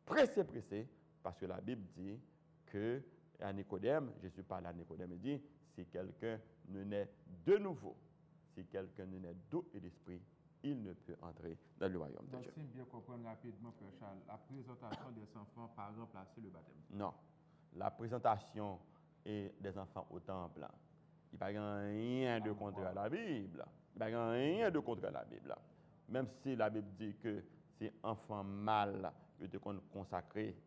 pressé, parce que la Bible dit que à Nicodème, Jésus parle à Nicodème et dit, si quelqu'un ne naît de nouveau, si quelqu'un ne naît d'eau et d'esprit, il ne peut entrer dans le royaume de Dieu. Donc, si bien comprendre rapidement, Frère Charles, la présentation des enfants par remplacer le baptême. Non. La présentation des enfants au temple, il n'y a rien de contre à la Bible. Il n'y a rien de contre à la Bible. Même si la Bible dit que c'est enfant mâle que tu consacré,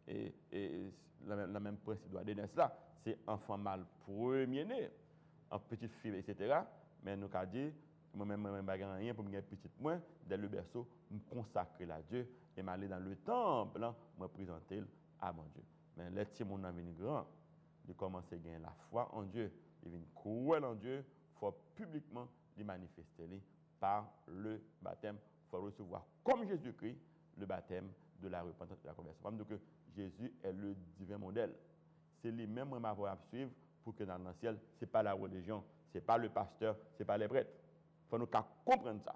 et le même principe doit donner cela, c'est enfant mâle premier-né, en petite fille, etc. Mais nous avons dit, moi-même, je n'ai rien pour me faire petite moi, dès le berceau, me consacrer à Dieu et m'aller dans le temple, me présenter à mon Dieu. Mais les petits gens viennent grands, ils commencent à gagner la foi en Dieu, ils viennent croire en Dieu, il faut publiquement les manifester par le baptême. Il faut recevoir, comme Jésus-Christ, le baptême de la repentance et de la conversion. Donc, Jésus est le divin modèle. C'est lui-même qui m'a à suivre pour que dans le ciel, ce n'est pas la religion, ce n'est pas le pasteur, ce n'est pas les prêtres. Il faut nous comprendre ça.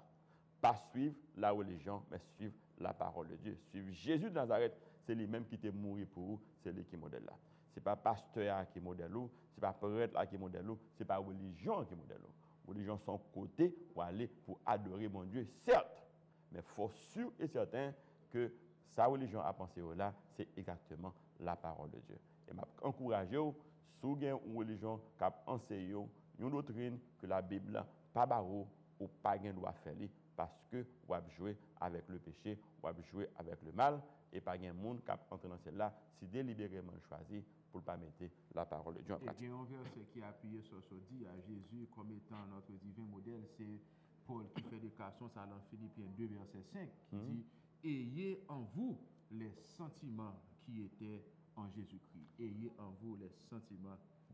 Pas suivre la religion, mais suivre la parole de Dieu. Suivre Jésus de Nazareth, c'est lui-même qui est mort pour vous, c'est lui qui est modèle là. Ce n'est pas pasteur qui est modèle ou, ce n'est pas prêtre qui est modèle ou, ce n'est pas religion qui est modèle ou. Religion sont côté pour aller pour adorer mon Dieu, certes, mais il faut sûr et certain que sa religion à penser là, c'est exactement la parole de Dieu. Et m'a encouragé si vous avez une religion qui enseigne une doctrine que la Bible pas barreau ou pas gain doit faire parce que vous avez joué avec le péché, vous avez joué avec le mal, et pas un monde qui a entré dans celle-là, si délibérément choisi pour ne pas mettre la parole de Dieu en pratique. Et il y a un verset qui a appuyé sur ce dit à Jésus comme étant notre divin modèle, c'est Paul qui fait déclaration, ça dans Philippiens 2, verset 5, qui dit « Ayez en vous les sentiments qui étaient en Jésus-Christ. Ayez en vous les sentiments ou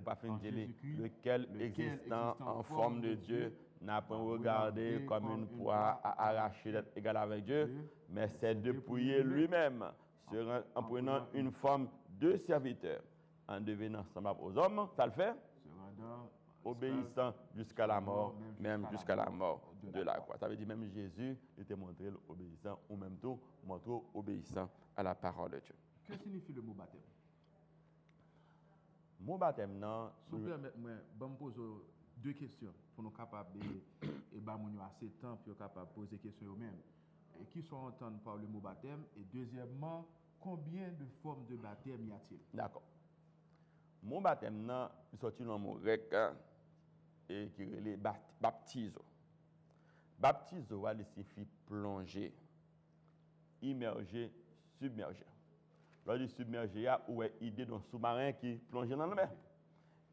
pas fin lequel existant en forme de Dieu n'a pas regardé comme une proie à arracher d'être égal avec Dieu, mais c'est dépouiller lui-même en prenant une forme de serviteur, en devenant semblable aux hommes, ça le fait, obéissant jusqu'à la mort, même jusqu'à la mort de la croix. Ça veut dire même Jésus était montré obéissant, ou même tout montré obéissant à la parole de Dieu. Que signifie le mot baptême? Mon baptême, non. Si vous permettez-moi, je me pose deux questions pour nous capables et nous assez de temps pour capable poser des questions eux-mêmes. Qui sont entendus par le mot baptême? Et deuxièmement, combien de formes de baptême y a-t-il? D'accord. Mon baptême, non, il sorti dans mon grec et qui est baptizo. Baptizo, il signifie plonger, immerger, submerger. Lorsque dit submerger, il y a l'idée d'un sous-marin qui plonge dans la mer.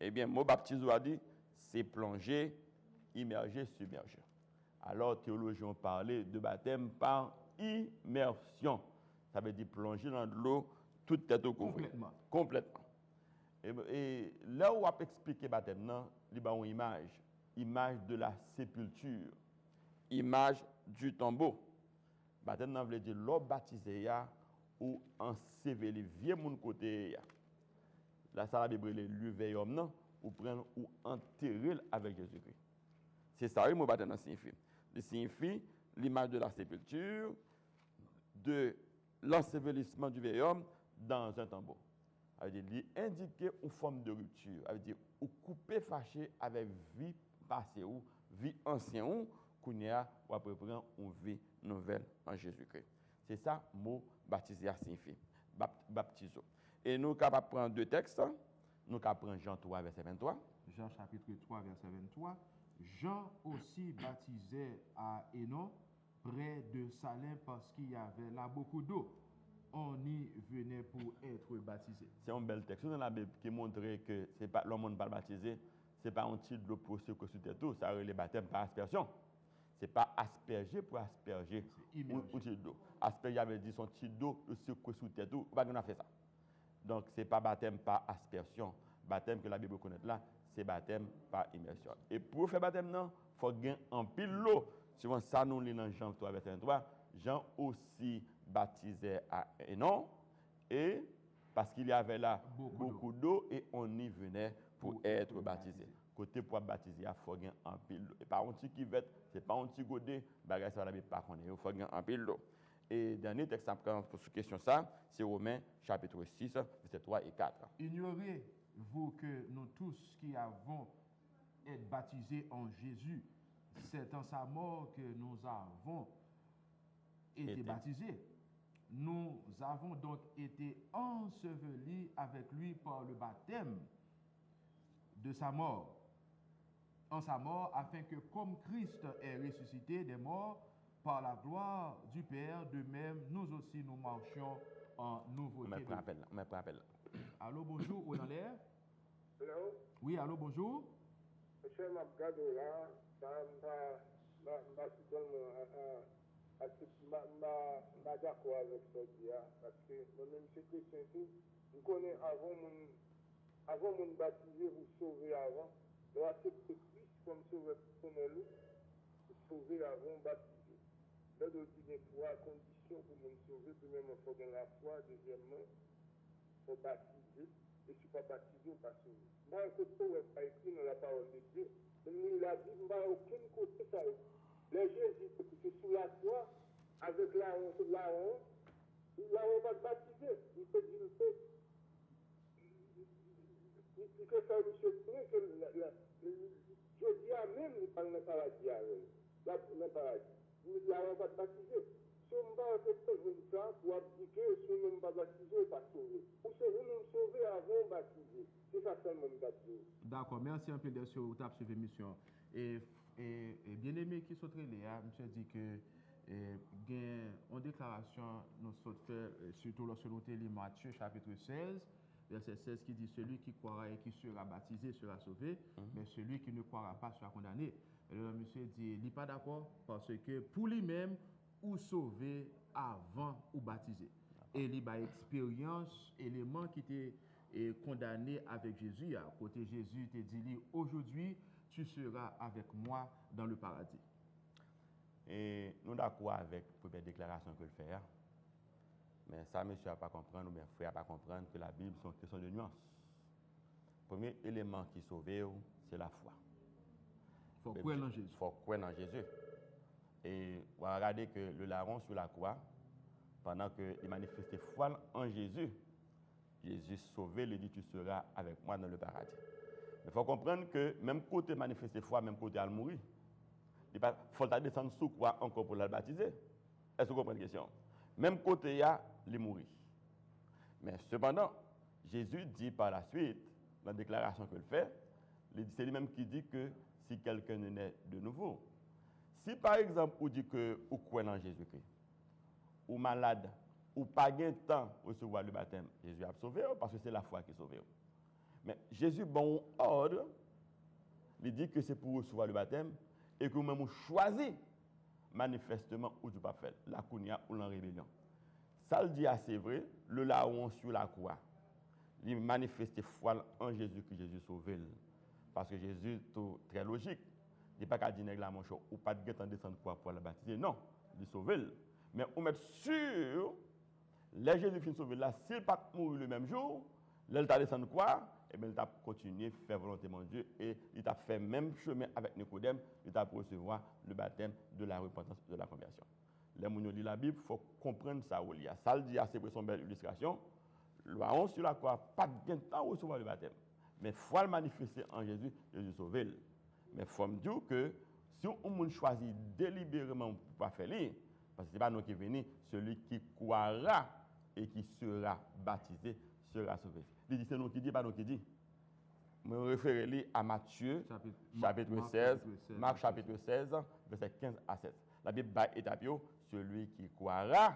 Eh bien, le mot baptizo a dit, c'est plonger, immerger, submerger. Alors, théologiens ont parlé de baptême par immersion. Ça veut dire plonger dans de l'eau, toute tête au couvert. Complètement. Et là où on a expliqué le baptême, il y a une image de la sépulture, image du tombeau. Le baptême veut dire l'eau baptisé ou enseveli vieux mon côté. Là, ça la Bible le lieu veille homme, non, ou prendre ou enterrer avec Jésus-Christ. C'est ça que le mot baptême signifie. Il signifie l'image de la sépulture, de l'ensevelissement du vieil homme dans un tombeau. Ça veut dire, il indique une forme de rupture. Ça veut dire, ou couper fâché avec vie passée ou vie ancienne ou qu'on y a ou après prendre une vie nouvelle en Jésus-Christ. C'est ça le mot baptisé signifie. Baptizo. Et nous sommes capables de prendre deux textes. Nous sommes capables de prendre Jean 3, verset 23. Jean chapitre 3, verset 23. Jean aussi baptisait à Hénon, près de Salem, parce qu'il y avait là beaucoup d'eau. On y venait pour être baptisé. C'est un bel texte dans la Bible qui montre que c'est pas l'homme n'est pas baptisé, c'est pas un titre de l'eau pour secouer sous tête tout, ça le baptême par aspersion. C'est pas asperger pour asperger ou titre d'eau. Asperger avait dit son titre d'eau le secouer sous tête tout, pas qu'on a fait ça. Donc c'est pas baptême par aspersion, baptême que la Bible connaît là, c'est baptême par immersion. Et pour faire baptême non, faut gagner en pile l'eau. Souvent ça nous lit dans Jean 3 verset 23, Jean aussi baptisait à Hénon et parce qu'il y avait là beaucoup d'eau et on y venait pour être baptisé. Côté pour baptiser, il faut gagner en pile d'eau. Et par un petit qui va, c'est pas un petit godé, bagage ça va pas connaître, il faut gagner en pile d'eau. Et dernier texte pour cette question ça, c'est Romains chapitre 6 verset 3 et 4. Ignorez-vous que nous tous qui avons été baptisés en Jésus, c'est en sa mort que nous avons été baptisés. Nous avons donc été ensevelis avec lui par le baptême de sa mort, en sa mort, afin que comme Christ est ressuscité des morts par la gloire du Père, de même nous aussi nous marchions en nouveauté. On me rappelle. Allô, bonjour, on en l'air? Hello? Oui, allô, bonjour. Monsieur Mabgado là, d'accord avec ce dia parce que moi-même c'est chrétien tout, je connais avant mon baptisé, vous sauver avant, vous acceptez Christ comme sauveur personnel, vous sauver avant baptisé. Là, de dire trois conditions pour me sauver, premièrement, il faut gagner la foi, deuxièmement, il faut baptiser, et si pas baptisé, on pas sauvé. Moi, ce que je pas écrit dans la parole de Dieu, mais la Bible ne m'a aucun côté ça. Les Jésus, c'est sous la croix, avec Laron va te baptiser. Il peut dire, il peut faire monsieur que je dis à même, il parle dans le paradis avec dans le paradis. Laron va te baptiser. Si on ne va pas faire ça, pour abdiquer, si on ne va pas baptiser, on ne va pas sauver. Ou si on nous sauver avant de baptiser. C'est ça seulement baptiser. D'accord, merci un peu de ce que vous avez suivi l'émission. Et Et bien aimé qui sont très là, monsieur dit que gain en déclaration nous sommes fait surtout lorsque nous lisons Matthieu chapitre 16 verset 16 qui dit celui qui croira et qui sera baptisé sera sauvé, mais celui qui ne croira pas sera condamné. Et le monsieur dit il n'est pas d'accord parce que pour lui-même ou sauvé avant ou baptisé. Et il y a expérience élément qui était condamné avec Jésus. À côté Jésus te dit aujourd'hui tu seras avec moi dans le paradis. Et nous d'accord avec la première déclaration que le fait. Mais ça, monsieur n'a pas comprendre, ou bien frère n'a pas comprendre que la Bible c'est une question de nuance. Le premier élément qui sauve, c'est la foi. Il faut croire en Jésus. Il faut croire en Jésus. Et on va regarder que le larron sur la croix, pendant qu'il manifestait foi en Jésus, Jésus sauvé, il dit tu seras avec moi dans le paradis. Mais il faut comprendre que même côté manifester foi, même côté à mourir, il faut descendre sous quoi encore pour la baptiser. Est-ce que vous comprenez la question? Même côté, il y a les mourir. Mais cependant, Jésus dit par la suite, dans la déclaration qu'il fait, c'est lui-même qui dit que si quelqu'un est né de nouveau, si par exemple, on dit que vous croyez en Jésus-Christ, ou malade, ou pas de temps pour recevoir le baptême, Jésus a sauvé parce que c'est la foi qui sauve. Mais Jésus, bon ordre, il dit que c'est pour recevoir le baptême et que vous-même choisissez manifestement où tu pas faire, la kounia ou la rébellion. Ça le dit assez vrai, le larron sur la croix, il manifeste foi en Jésus que Jésus sauvé. Parce que Jésus, tout très logique, il n'est pas qu'à dire la manche ou pas de temps descendre pour la baptiser, non, il sauve. Mais on met sûr, les Jésus qui sauvé là, s'il pas mourir le même jour, il t'a descendu quoi? Et bien il t'a continué à faire volonté de Dieu et il t'a fait même chemin avec Nicodème, il t'a pour recevoir le baptême de la repentance, de la conversion. Les gens qui lisent la Bible, il faut comprendre ça. Ça le dit assez pour son belle illustration. L'on sur la croix, pas de temps pour recevoir le baptême. Mais il faut le manifester en Jésus, Jésus sauvé. Mais il faut me dire que si on choisit délibérément pour ne pas faire ça, parce que ce n'est pas nous qui venons, celui qui croira et qui sera baptisé sera sauvé. Il dit c'est nous qui dit, pas nous qui dit. Je me réfère à Matthieu, chapitre 16, Marc chapitre 16, verset 15 à 16. La Bible va établir celui qui croira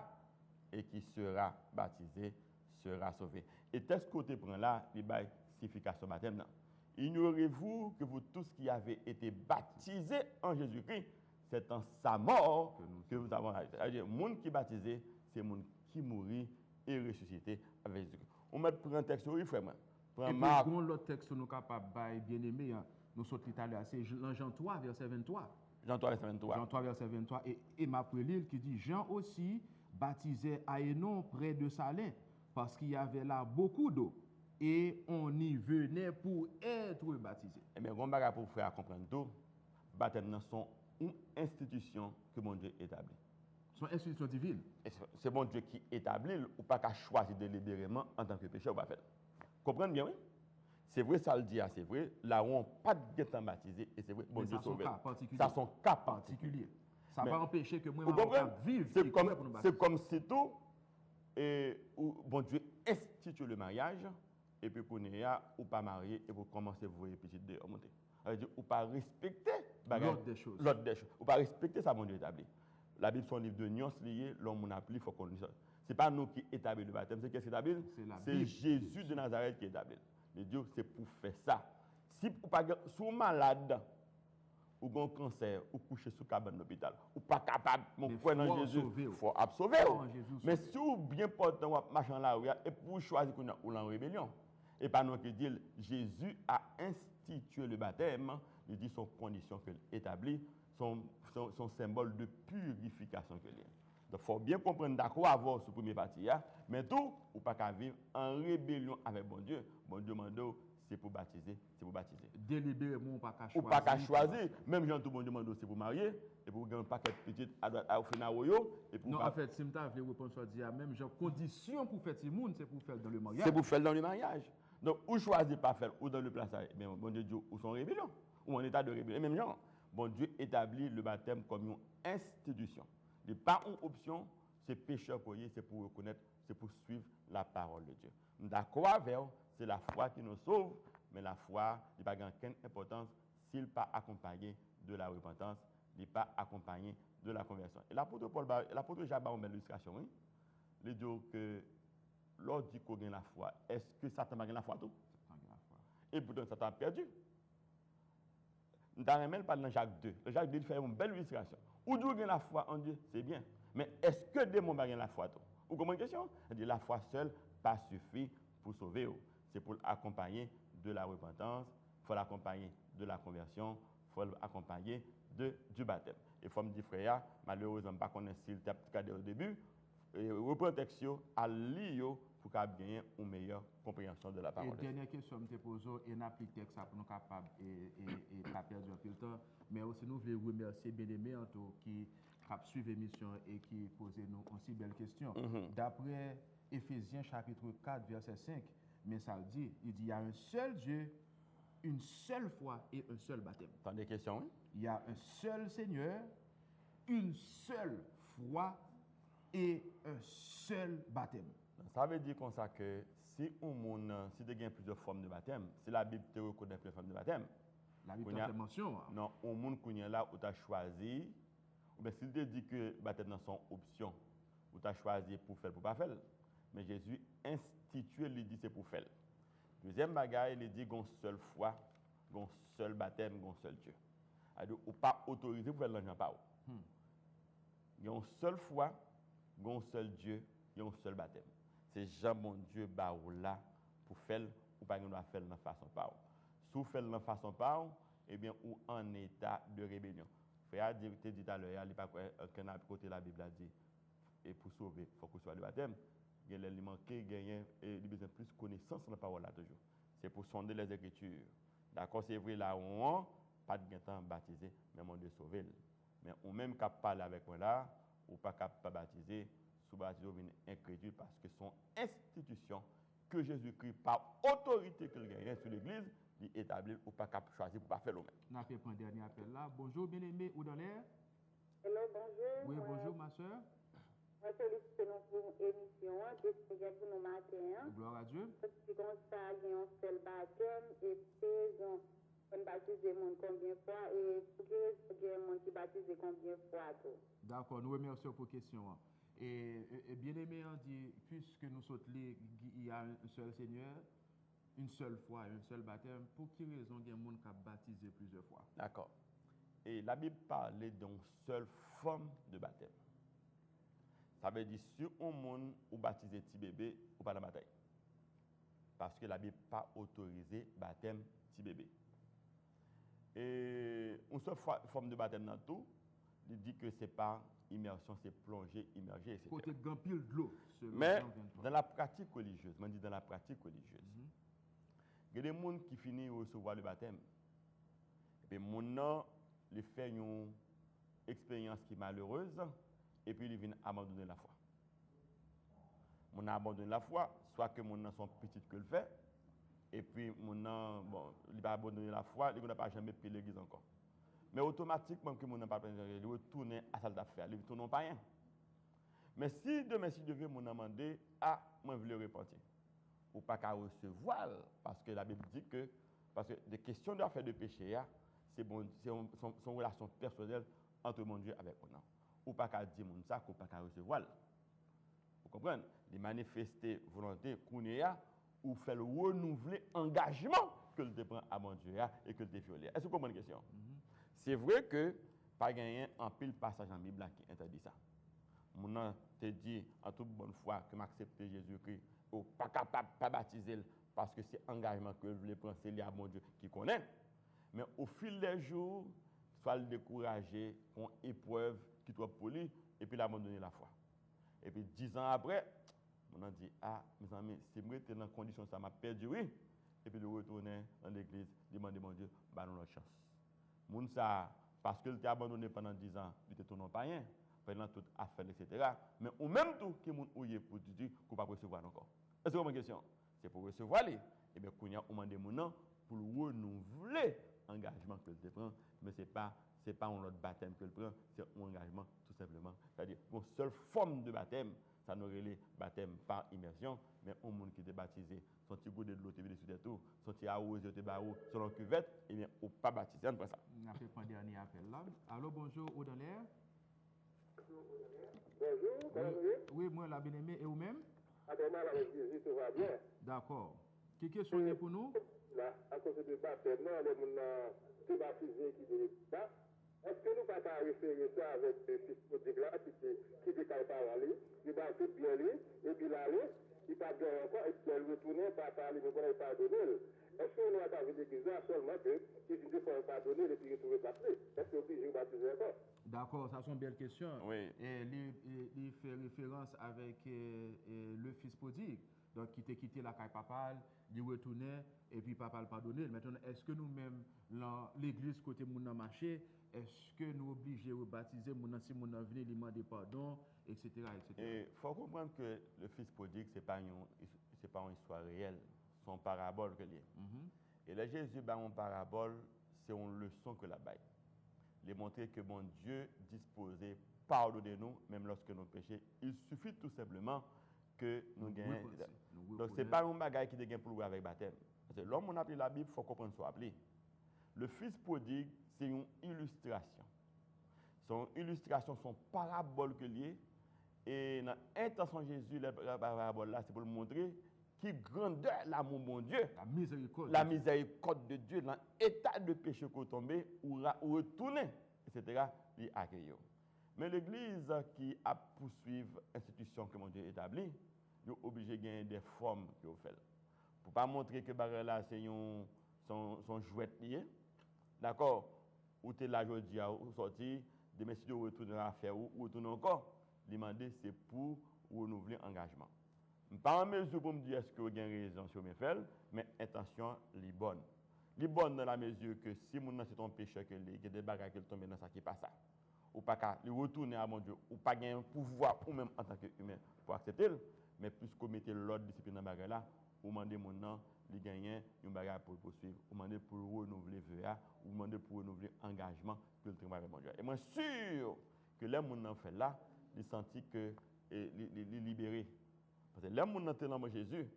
et qui sera baptisé sera sauvé. Et tel ce côté prend là, il y a signification baptême. Ignorez-vous que vous tous qui avez été baptisés en Jésus-Christ, c'est en sa mort que vous avez arrêté. C'est-à-dire, le monde qui est baptisé, c'est le monde qui mourit et ressuscité avec Jésus-Christ. On met un texte sur frère. Et Marc. puis, l'autre texte nous capable bien aimé, nous sommes l'Italien, c'est Jean 3, verset 23. Jean 3, verset 23. Jean 3, verset 23. Et ma prélile qui dit Jean aussi baptisait à Hénon près de Salin, parce qu'il y avait là beaucoup d'eau. Et on y venait pour être baptisé. Eh bien, on va pour faire comprendre tout. Baptême sont une institution que mon Dieu établit. C'est une institution divine. C'est mon Dieu qui établit, ou pas qu'à choisir délibérément en tant que pécheur ou pas faire. Comprenez bien, oui? C'est vrai, ça le dit, c'est vrai. Là où on n'a pas de temps baptisé, et c'est vrai, bon Dieu sauve. Ça, son cas particulier. Ça va empêcher que moi, je vive. C'est comme si tout, et bon Dieu institue le mariage, et puis pour ne ou pas marié, et pour commencer à vous voyez petit de remonter. C'est-à-dire, ou pas respecter l'autre des choses. Ou pas respecter ça, mon Dieu établi. La Bible, c'est un livre de nuances liées, l'homme on appelle, il faut qu'on dise ça. Ce n'est pas nous qui établissons le baptême, c'est qui établit? C'est Jésus de Nazareth qui établit. Le Dieu, c'est pour faire ça. Si vous êtes malade, ou avez un cancer, ou couché sous cabane de l'hôpital, ou pas capable de croire en Jésus, il faut sauver. Mais si vous bien porté dans votre machin là, et pour choisir qu'on est en rébellion, et pas nous qui dit Jésus a institué le baptême, il dit son condition qu'il établit, son symbole de purification qu'il est. Donc, il faut bien comprendre d'accord avoir ce premier parti, mais tout, ou pas qu'à vivre en rébellion avec bon Dieu. Bon Dieu demande, c'est pour baptiser, c'est pour baptiser. Délibérément, ou pas qu'à choisir. Ou pas qu'à choisir. Même Jean tout bon Dieu demande, c'est pour marier, et pour gagner un paquet de petites au final, et pour. Non, en fait, si je veux répondre sur dire, même genre, condition pour faire ce monde, c'est pour faire dans le mariage. C'est pour faire dans le mariage. Donc, ou choisir pas faire, ou dans le place, mais bon Dieu, ou son rébellion, ou en état de rébellion. Même genre, bon Dieu établit le baptême comme une institution. Ce n'est pas une option, c'est pécheur pour y, c'est pour reconnaître, c'est pour suivre la parole de Dieu. D'accord avec, c'est la foi qui nous sauve, mais la foi n'a pas aucune importance s'il n'est pas accompagné de la repentance, il n'est pas accompagné de la conversion. Et l'apôtre Jacques a une belle illustration, oui. Il dit que lorsqu'on dit qu'on a la foi, est-ce que Satan a la foi tout? Et pourtant, Satan a perdu. Nous avons parlé dans Jacques 2. Jacques 2 fait une belle illustration. Où Dieu a la foi en Dieu, c'est bien. Mais est-ce que des démons ont la foi tout? Vous comprenez la question? Il dit la foi seule pas suffit pour sauver. C'est pour l'accompagner de la repentance, il faut l'accompagner de la conversion, il faut l'accompagner du baptême. Et il faut me dire, frère, malheureusement, je ne sais pas si le cadre au début, repentexio à lire pour gagner une meilleure compréhension de la parole. Et dernière question, je te pose, et nous appliquons texte pour nous capables et pas perdre un peu le temps, mais aussi nous voulons remercier bien-aimés qui a suivi l'émission et qui posait nous aussi belle question. D'après Éphésiens chapitre 4, verset 5, mais ça dit, il y a un seul Dieu, une seule foi et un seul baptême. T'as des questions? Oui? Il y a un seul Seigneur, une seule foi et un seul baptême. Ça veut dire comme ça que si tu as plusieurs formes de baptême, si la Bible te reconnaît plusieurs formes de baptême, la Bible te fait mention. Non, au monde qui est là où tu as choisi, ou bien si tu te dis que le baptême dans son option, où tu as choisi pour faire, pour pas faire, mais Jésus institué, il dit c'est pour faire. Deuxième bagaille, il dit qu'on seule foi, qu'on seul baptême, qu'on seul Dieu. C'est-à-dire ou pas autorisé pour faire l'argent pas. Il y a une seule foi, un seul Dieu, il y a un seul baptême. C'est Jean mon Dieu bah là pour faire ou pas nous faire de façon pas. Si vous faites de façon pas, eh bien ou en état de rébellion. Frère dit tout à l'heure, il pas qu'un côté la Bible a dit et pour sauver, il faut que ce soit le baptême. Il y a manquer gagner et il besoin plus connaissance de la parole là toujours. C'est pour sonder les écritures. D'accord, c'est vrai là on pas de temps baptisé, mais on de sauver. Mais ou même capable parler avec moi là ou pas capable baptiser, sous baptisé vient incrédule parce que son institution que Jésus-Christ par autorité qu'il gagne sur l'église, il établit ou pas capable choisir pour pas faire le même. On a fait un dernier appel là. Bonjour bien-aimé ou dans l'air. Hello, bonjour. Oui, bonjour ma soeur. Moi, félicite nous pour l'émission, de ce que pour nous matin. Gloire à Dieu. Parce que comme ça, il y a un seul baptême et puis on baptise les gens combien de fois et pour que les gens qui baptisent combien de fois. D'accord, nous remercions pour la question. Et bien aimé, on dit, puisque nous sommes il y a un seul Seigneur, une seule foi, un seul baptême, pour quelle raison il y a des gens qui ont baptisé plusieurs fois? D'accord. Et la Bible parlait d'une seule forme de baptême. Ça veut dire si un monde ou baptisé petit bébé ou pas dans la bataille. Parce que la Bible n'a pas autorisé baptême petit bébé. Et une seule forme de baptême dans tout, il dit que ce n'est pas immersion, c'est plongée, immergé, etc. Côté grand pile de l'eau. Mais dans la pratique religieuse, on dit dans la pratique religieuse, il y a des gens qui finissent de recevoir le baptême. Et puis, mon nom, il fait une expérience qui est malheureuse, et puis il vient abandonner la foi. Mon a abandonné la foi, soit que mon nom sont petites que le fait, et puis mon nom, bon, il va abandonner la foi, il n'a pas jamais pris l'église encore. Mais automatiquement, que mon n'a pas pris l'église, il retourne à la salle d'affaires, il ne retourne pas rien. Mais si demain, si je veux mon demander, ah, moi je veux le repentir. Ou pas qu'à recevoir, parce que la Bible dit que, parce que des questions d'affaires de péché, c'est bon, son relation personnelle entre mon Dieu avec mon nom. Ou pas qu'à dire mon ça, ou pas qu'à recevoir. Vous comprenez? De manifester volonté qu'on est ou faire le renouveler engagement que le prend à mon Dieu et que le violé. Est-ce que vous comprenez la question? C'est vrai que pas gagner en pile passage en Bible qui interdit ça. Mon nom te dit en toute bonne foi que m'accepter Jésus-Christ ou pas capable de pas baptiser parce que c'est engagement que je voulais prendre, c'est lié à mon Dieu qui connaît. Mais au fil des jours, soit le décourager, pour une épreuve qui doit pour lui, et puis l'abandonner la foi. Et puis 10 ans après, on a dit, ah, mes amis, si je suis dans la condition ça m'a perdu, oui. Et puis de retourner dans l'église, demander mon Dieu, bah non, notre chance. Moun ça, parce qu'il t'a abandonné pendant 10 ans, il te tourne pas rien, pendant toute affaire, etc. Mais au même temps, qui moun ouye pour dire qu'on ne peut pas recevoir encore. Est-ce que c'est une question? C'est pour recevoir les. Et bien, qu'on y a demandé mon nom pour renouveler l'engagement que je prends, mais ce n'est pas un autre baptême que je prends, c'est un engagement tout simplement. C'est-à-dire, une seule forme de baptême, ça nous relève baptême par immersion, mais un monde qui était baptisé, son petit goût de l'eau te vide sur des tout, son petit arrosé te barreau sur la cuvette, et bien, ou pas baptisé, on prend ça. On a fait un dernier appel là. Allô, bonjour, ou dans l'air? Bonjour, comment vous êtes? Oui, moi, la bien-aimée, et vous-même? Attends-moi, avec Jésus, tout va bien. D'accord. Quelle question est pour nous? Là, à cause de baptême, non, les gens qui baptisés qui disent ça. Est-ce que nous ne pouvons pas référer ça avec ce fils prodigue là qui décale par aller, il va tout bien lui, et puis l'aller, il va bien encore, et puis il retourne, pas parler, mais il pardonner. Est-ce qu'on a pas vu l'église là seulement que si il faut pardonner et puis retrouver baptisé? Est-ce qu'on est obligé de baptiser encore? D'accord, ça sont belles questions. Oui. Et il fait référence avec le fils prodigue, donc qui t'a quitté la caille papale, il retournait et puis papa le pardonné. Maintenant, est-ce que nous-mêmes, l'église côté mon marché, est-ce que nous obligés de baptiser mon si mon venir lui demander pardon, etc. Il faut comprendre que le fils prodigue, ce n'est pas une histoire réelle, c'est une parabole que lié. Et là, Jésus, une parabole, c'est une leçon que la baille. Il montrer que mon Dieu disposé pardonner nous, même lorsque nous péchons. Il suffit tout simplement que nous gagnons. Donc, ce n'est pas un bagage qui est pour nous avec baptême. Parce que l'homme, on appelle la Bible, il faut comprendre ce qu'on appelle. Le fils prodigue, c'est une illustration. Son illustration, son parabole que lié. Et dans l'intention de Jésus, la parabole là, c'est pour le montrer qui grandeur l'amour mon Dieu. La miséricorde de Dieu dans l'état de péché qu'on tombé ou retourner, etc. lui accueillir. Mais l'Église qui a poursuivre l'institution que mon Dieu établit, nous est obligé de gagner des formes qu'il fait. Pour pas montrer que là c'est son jouet lié. D'accord? Ou tu es là aujourd'hui ou sorti, demain si tu retournes à faire ou retourner encore, demander c'est pour renouveler l'engagement. Pas en mesure pour me dire est-ce que vous avez raison sur mes faits, mais intention est bonne. Elle est bonne dans la mesure que si mon c'est ton péché que il y a des bagages qui tombent dans ça qui passe ça. Ou pas qu'à retourner à mon Dieu, ou pas gagner un pouvoir ou même en tant qu'humain pour accepter, mais plus qu'on mette l'ordre discipline dans bagage là, ou demander mon nom, il gagne un bagage pour poursuivre, ou demander pour renouveler VA, ou demander pour renouveler engagement que le travail avec mon Dieu. Et moi sûr que les gens fait là, ils sentent que les libérés. Parce que l'homme qui est dans Jésus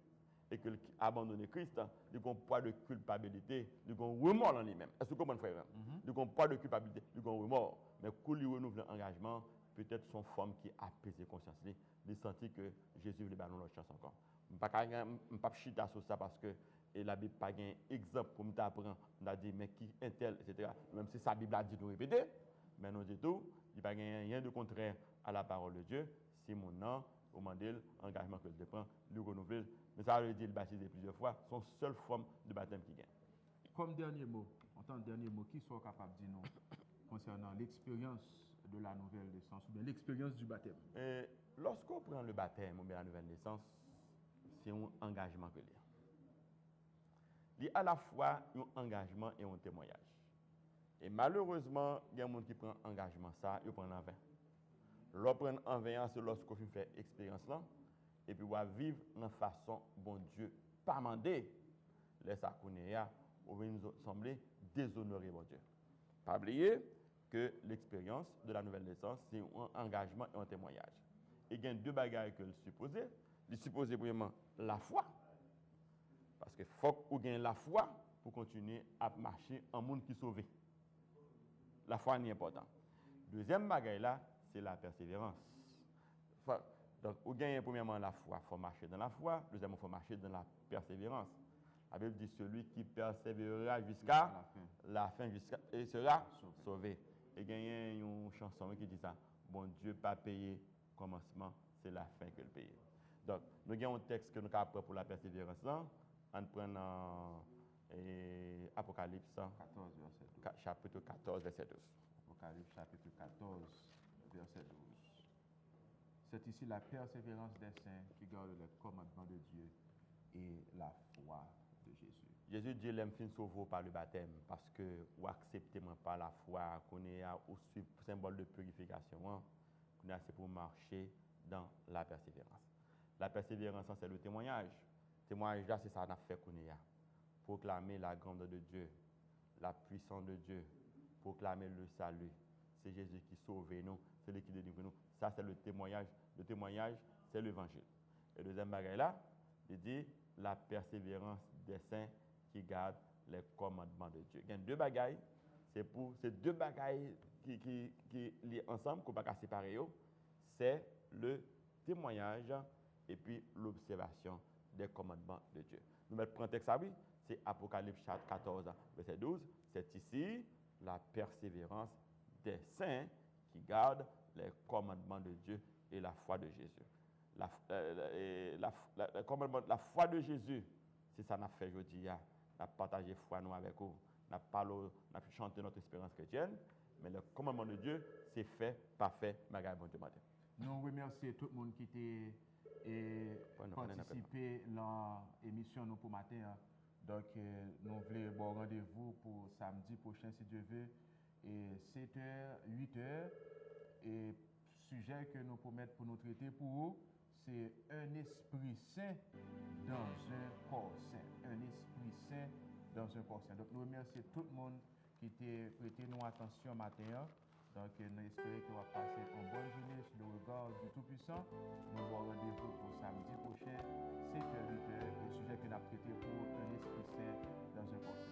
et qu'il a abandonné Christ, il a un poids de culpabilité, il a un remords en lui-même. Est-ce que vous comprenez, frère? Il a un poids de culpabilité, il a un remords. Mais quand il renouvelle l'engagement, peut-être son forme qui apaise la conscience, il sentit que Jésus voulait donner notre chance encore. Je ne peux pas chiter sur ça parce que la Bible n'a pas un exemple pour nous apprendre. On a dit, mais qui est tel, etc. Même si sa Bible a dit de répéter, mais nous dit tout, il n'y a pas rien de contraire à la parole de Dieu. Si mon nom, au mandel, engagement que je prends, le renouveler. Mais ça veut dire le baptiser plusieurs fois, son seule forme de baptême qui gagne. Comme dernier mot, en tant que dernier mot, qui soit capable de dire nous concernant l'expérience de la nouvelle naissance ou bien l'expérience du baptême? Lorsqu'on prend le baptême ou bien la nouvelle naissance, c'est un engagement que l'il y a. Il y a à la fois un engagement et un témoignage. Et malheureusement, il y a des gens qui prennent engagement, ça, ils prennent en vain. L'on prend en vain, c'est lorsqu'on fait expérience là, et puis on va vivre de façon, bon Dieu, pas mandé, laisse à connaître, on va nous sembler déshonorer mon Dieu. Pas oublier que l'expérience de la nouvelle naissance, c'est un engagement et un témoignage. Et il y a deux bagages que le supposé. Il suppose premièrement la foi. Parce qu'il faut qu'on gagne la foi pour continuer à marcher en monde qui est sauvé. La foi est importante. Deuxième bagage là, c'est la persévérance. Donc, on gagne premièrement la foi, il faut marcher dans la foi. Deuxièmement, il faut marcher dans la persévérance. La Bible dit celui qui persévérera jusqu'à la fin et sera sauvé. Et il y a une chanson qui dit ça. Bon Dieu pas payé commencement, c'est la fin que le paye. Donc, nous avons un texte que nous avons pour la persévérance. En prenant Apocalypse 14, verset 12. Chapitre 14, verset 12. Apocalypse chapitre 14, verset 12. C'est ici la persévérance des saints qui gardent les commandements de Dieu et la foi de Jésus. Jésus dit, l'aime fin sauvé par le baptême, parce que vous acceptez par la foi, qu'on est au symbole de purification, qu'on est assez pour marcher dans la persévérance. La persévérance, c'est le témoignage. Le témoignage, là, c'est ça qu'on a fait qu'on est là. Proclamer la grandeur de Dieu, la puissance de Dieu, proclamer le salut. C'est Jésus qui sauve nous, c'est lui qui délivre nous. Ça, c'est le témoignage. Le témoignage, c'est l'évangile. Et deuxième bagaille là, il dit la persévérance des saints qui gardent les commandements de Dieu. Il y a deux bagailles, c'est deux bagailles qui lient ensemble, qu'on ne peut pas séparer. C'est le témoignage et puis l'observation des commandements de Dieu. Nous mettons le texte à oui, c'est Apocalypse chapitre 14, verset 12. C'est ici la persévérance des saints qui gardent les commandements de Dieu et la foi de Jésus. La foi de Jésus, c'est ça qu'on a fait aujourd'hui. On a partagé foi nous avec vous. On a chanté notre espérance chrétienne. Mais le commandement de Dieu, c'est fait, parfait, magasin bon Dieu matin. Nous remercions tout le monde qui a participé dans l'émission nous pour matin. Donc, nous voulons rendez-vous pour samedi prochain, si Dieu veut, et 7h, 8h. Et sujet que nous promettons pour nous traiter pour vous, c'est un esprit saint dans un corps saint. Un esprit saint dans un corps saint. Donc, nous remercions tout le monde qui a prêté nous attention matin. Donc, nous espérons qu'on va passer une bonne journée sur le regard du Tout-Puissant. Nous avons rendez-vous pour samedi prochain, 7h, 8h, le sujet que nous avons traité pour un esprit saint dans un corps saint.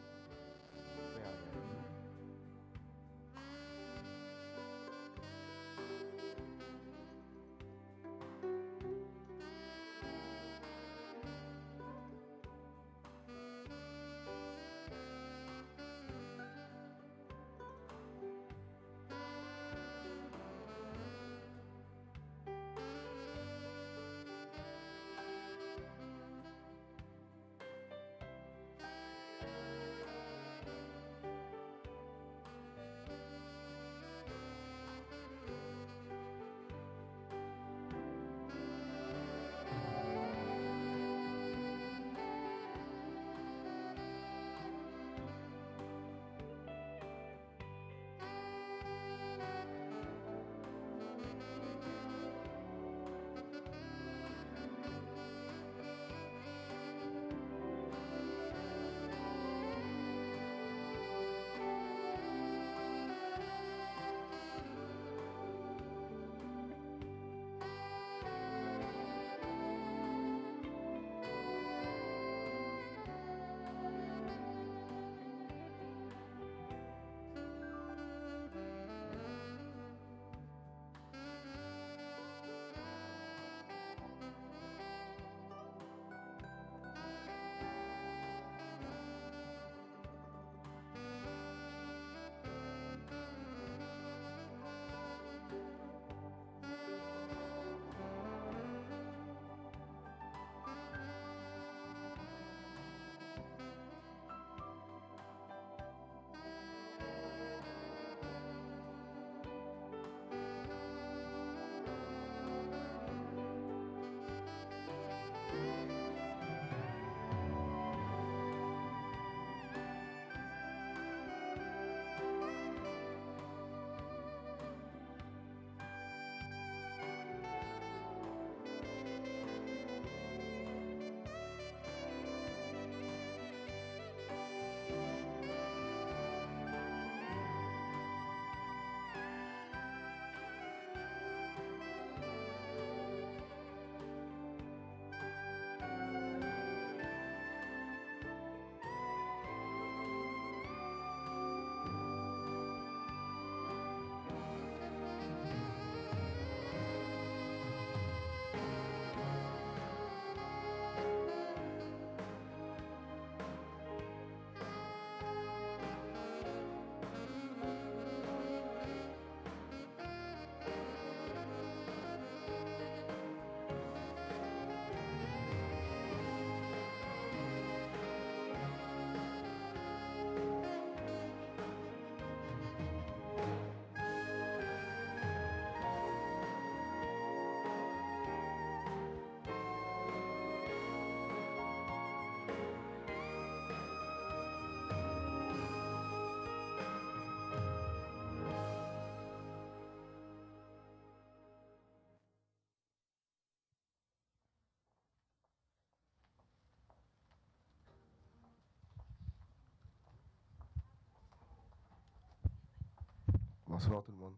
Bonsoir tout le monde.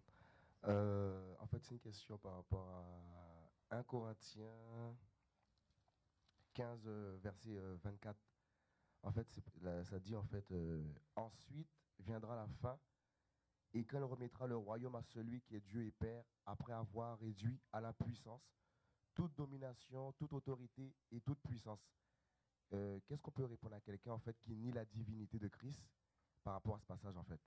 En fait, c'est une question par rapport 1 Corinthiens 15, verset 24. En fait, ça dit en fait, ensuite viendra la fin, et quand il remettra le royaume à celui qui est Dieu et Père, après avoir réduit à la puissance toute domination, toute autorité et toute puissance. Qu'est-ce qu'on peut répondre à quelqu'un en fait qui nie la divinité de Christ par rapport à ce passage en fait?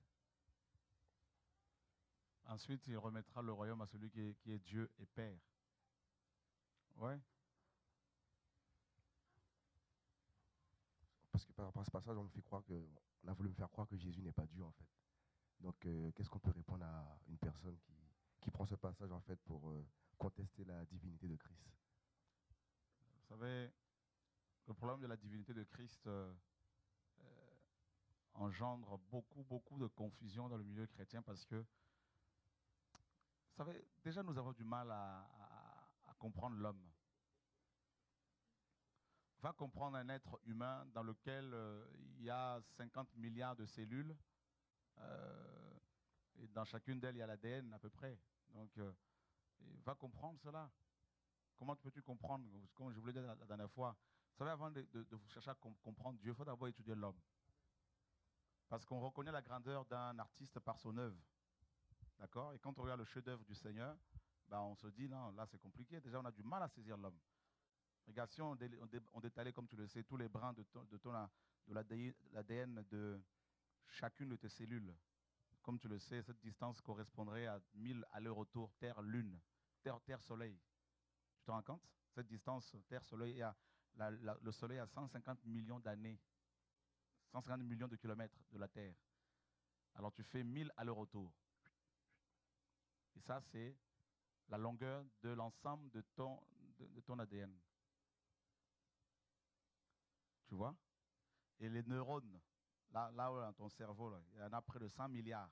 Ensuite, il remettra le royaume à celui qui est Dieu et Père. Ouais. Parce que par rapport à ce passage, on a voulu me faire croire que Jésus n'est pas Dieu en fait. Donc, qu'est-ce qu'on peut répondre à une personne qui prend ce passage en fait pour contester la divinité de Christ? Vous savez, le problème de la divinité de Christ engendre beaucoup de confusion dans le milieu chrétien parce que, vous savez, déjà nous avons du mal à comprendre l'homme. Va comprendre un être humain dans lequel il y a 50 milliards de cellules et dans chacune d'elles il y a l'ADN à peu près. Donc, va comprendre cela. Comment peux-tu comprendre? Comme je vous l'ai dit la dernière fois, vous savez, avant de vous chercher à comprendre Dieu, il faut d'abord étudier l'homme. Parce qu'on reconnaît la grandeur d'un artiste par son œuvre. D'accord? Et quand on regarde le chef-d'œuvre du Seigneur, ben on se dit, non, là c'est compliqué. Déjà, on a du mal à saisir l'homme. Regarde, si on détalait, comme tu le sais, tous les brins de l'ADN de chacune de tes cellules, comme tu le sais, cette distance correspondrait à 1000 allers-retours Terre-Lune, Terre-Soleil. Tu te rends compte? Cette distance Terre-Soleil, le Soleil a 150 millions d'années, 150 millions de kilomètres de la Terre. Alors tu fais 1000 allers-retours. Et ça, c'est la longueur de l'ensemble de ton ADN. Tu vois? Et les neurones, là dans ton cerveau, là, il y en a près de 100 milliards.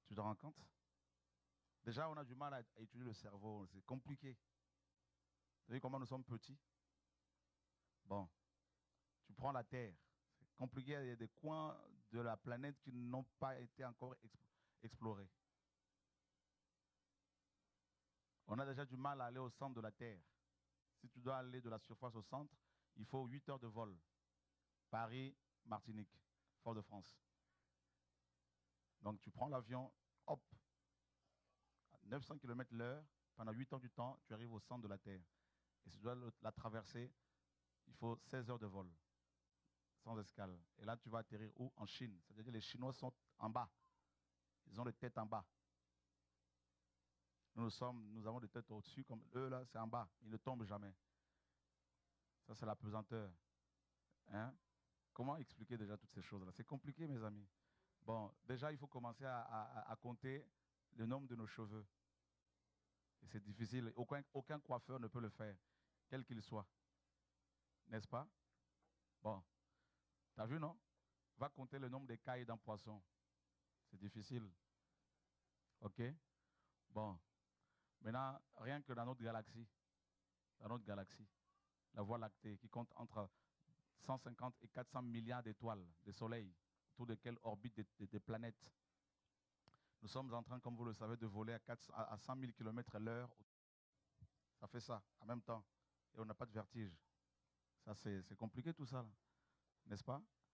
Tu te rends compte? Déjà, on a du mal à étudier le cerveau. C'est compliqué. Vous savez comment nous sommes petits? Bon, tu prends la Terre. C'est compliqué. Il y a des coins de la planète qui n'ont pas été encore explorés. On a déjà du mal à aller au centre de la Terre. Si tu dois aller de la surface au centre, il faut 8 heures de vol. Paris, Martinique, Fort-de-France. Donc tu prends l'avion, hop, à 900 km/h, pendant 8 heures du temps, tu arrives au centre de la Terre. Et si tu dois la traverser, il faut 16 heures de vol, sans escale. Et là, tu vas atterrir où? En Chine. C'est-à-dire que les Chinois sont en bas. Ils ont les têtes en bas. Nous avons des têtes au-dessus, comme eux, là, c'est en bas. Ils ne tombent jamais. Ça, c'est la pesanteur. Hein? Comment expliquer déjà toutes ces choses-là? C'est compliqué, mes amis. Bon, déjà, il faut commencer à compter le nombre de nos cheveux. Et c'est difficile. Aucun coiffeur ne peut le faire, quel qu'il soit. N'est-ce pas? Bon, tu as vu, non? Va compter le nombre d'écailles d'un poisson. C'est difficile. OK? Bon. Maintenant, rien que dans notre galaxie, la Voie lactée, qui compte entre 150 et 400 milliards d'étoiles, de soleils, autour desquels orbitent des planètes. Nous sommes en train, comme vous le savez, de voler à 100 000 km/h. Ça fait ça, en même temps. Et on n'a pas de vertige. Ça, c'est compliqué tout ça, n'est-ce pas?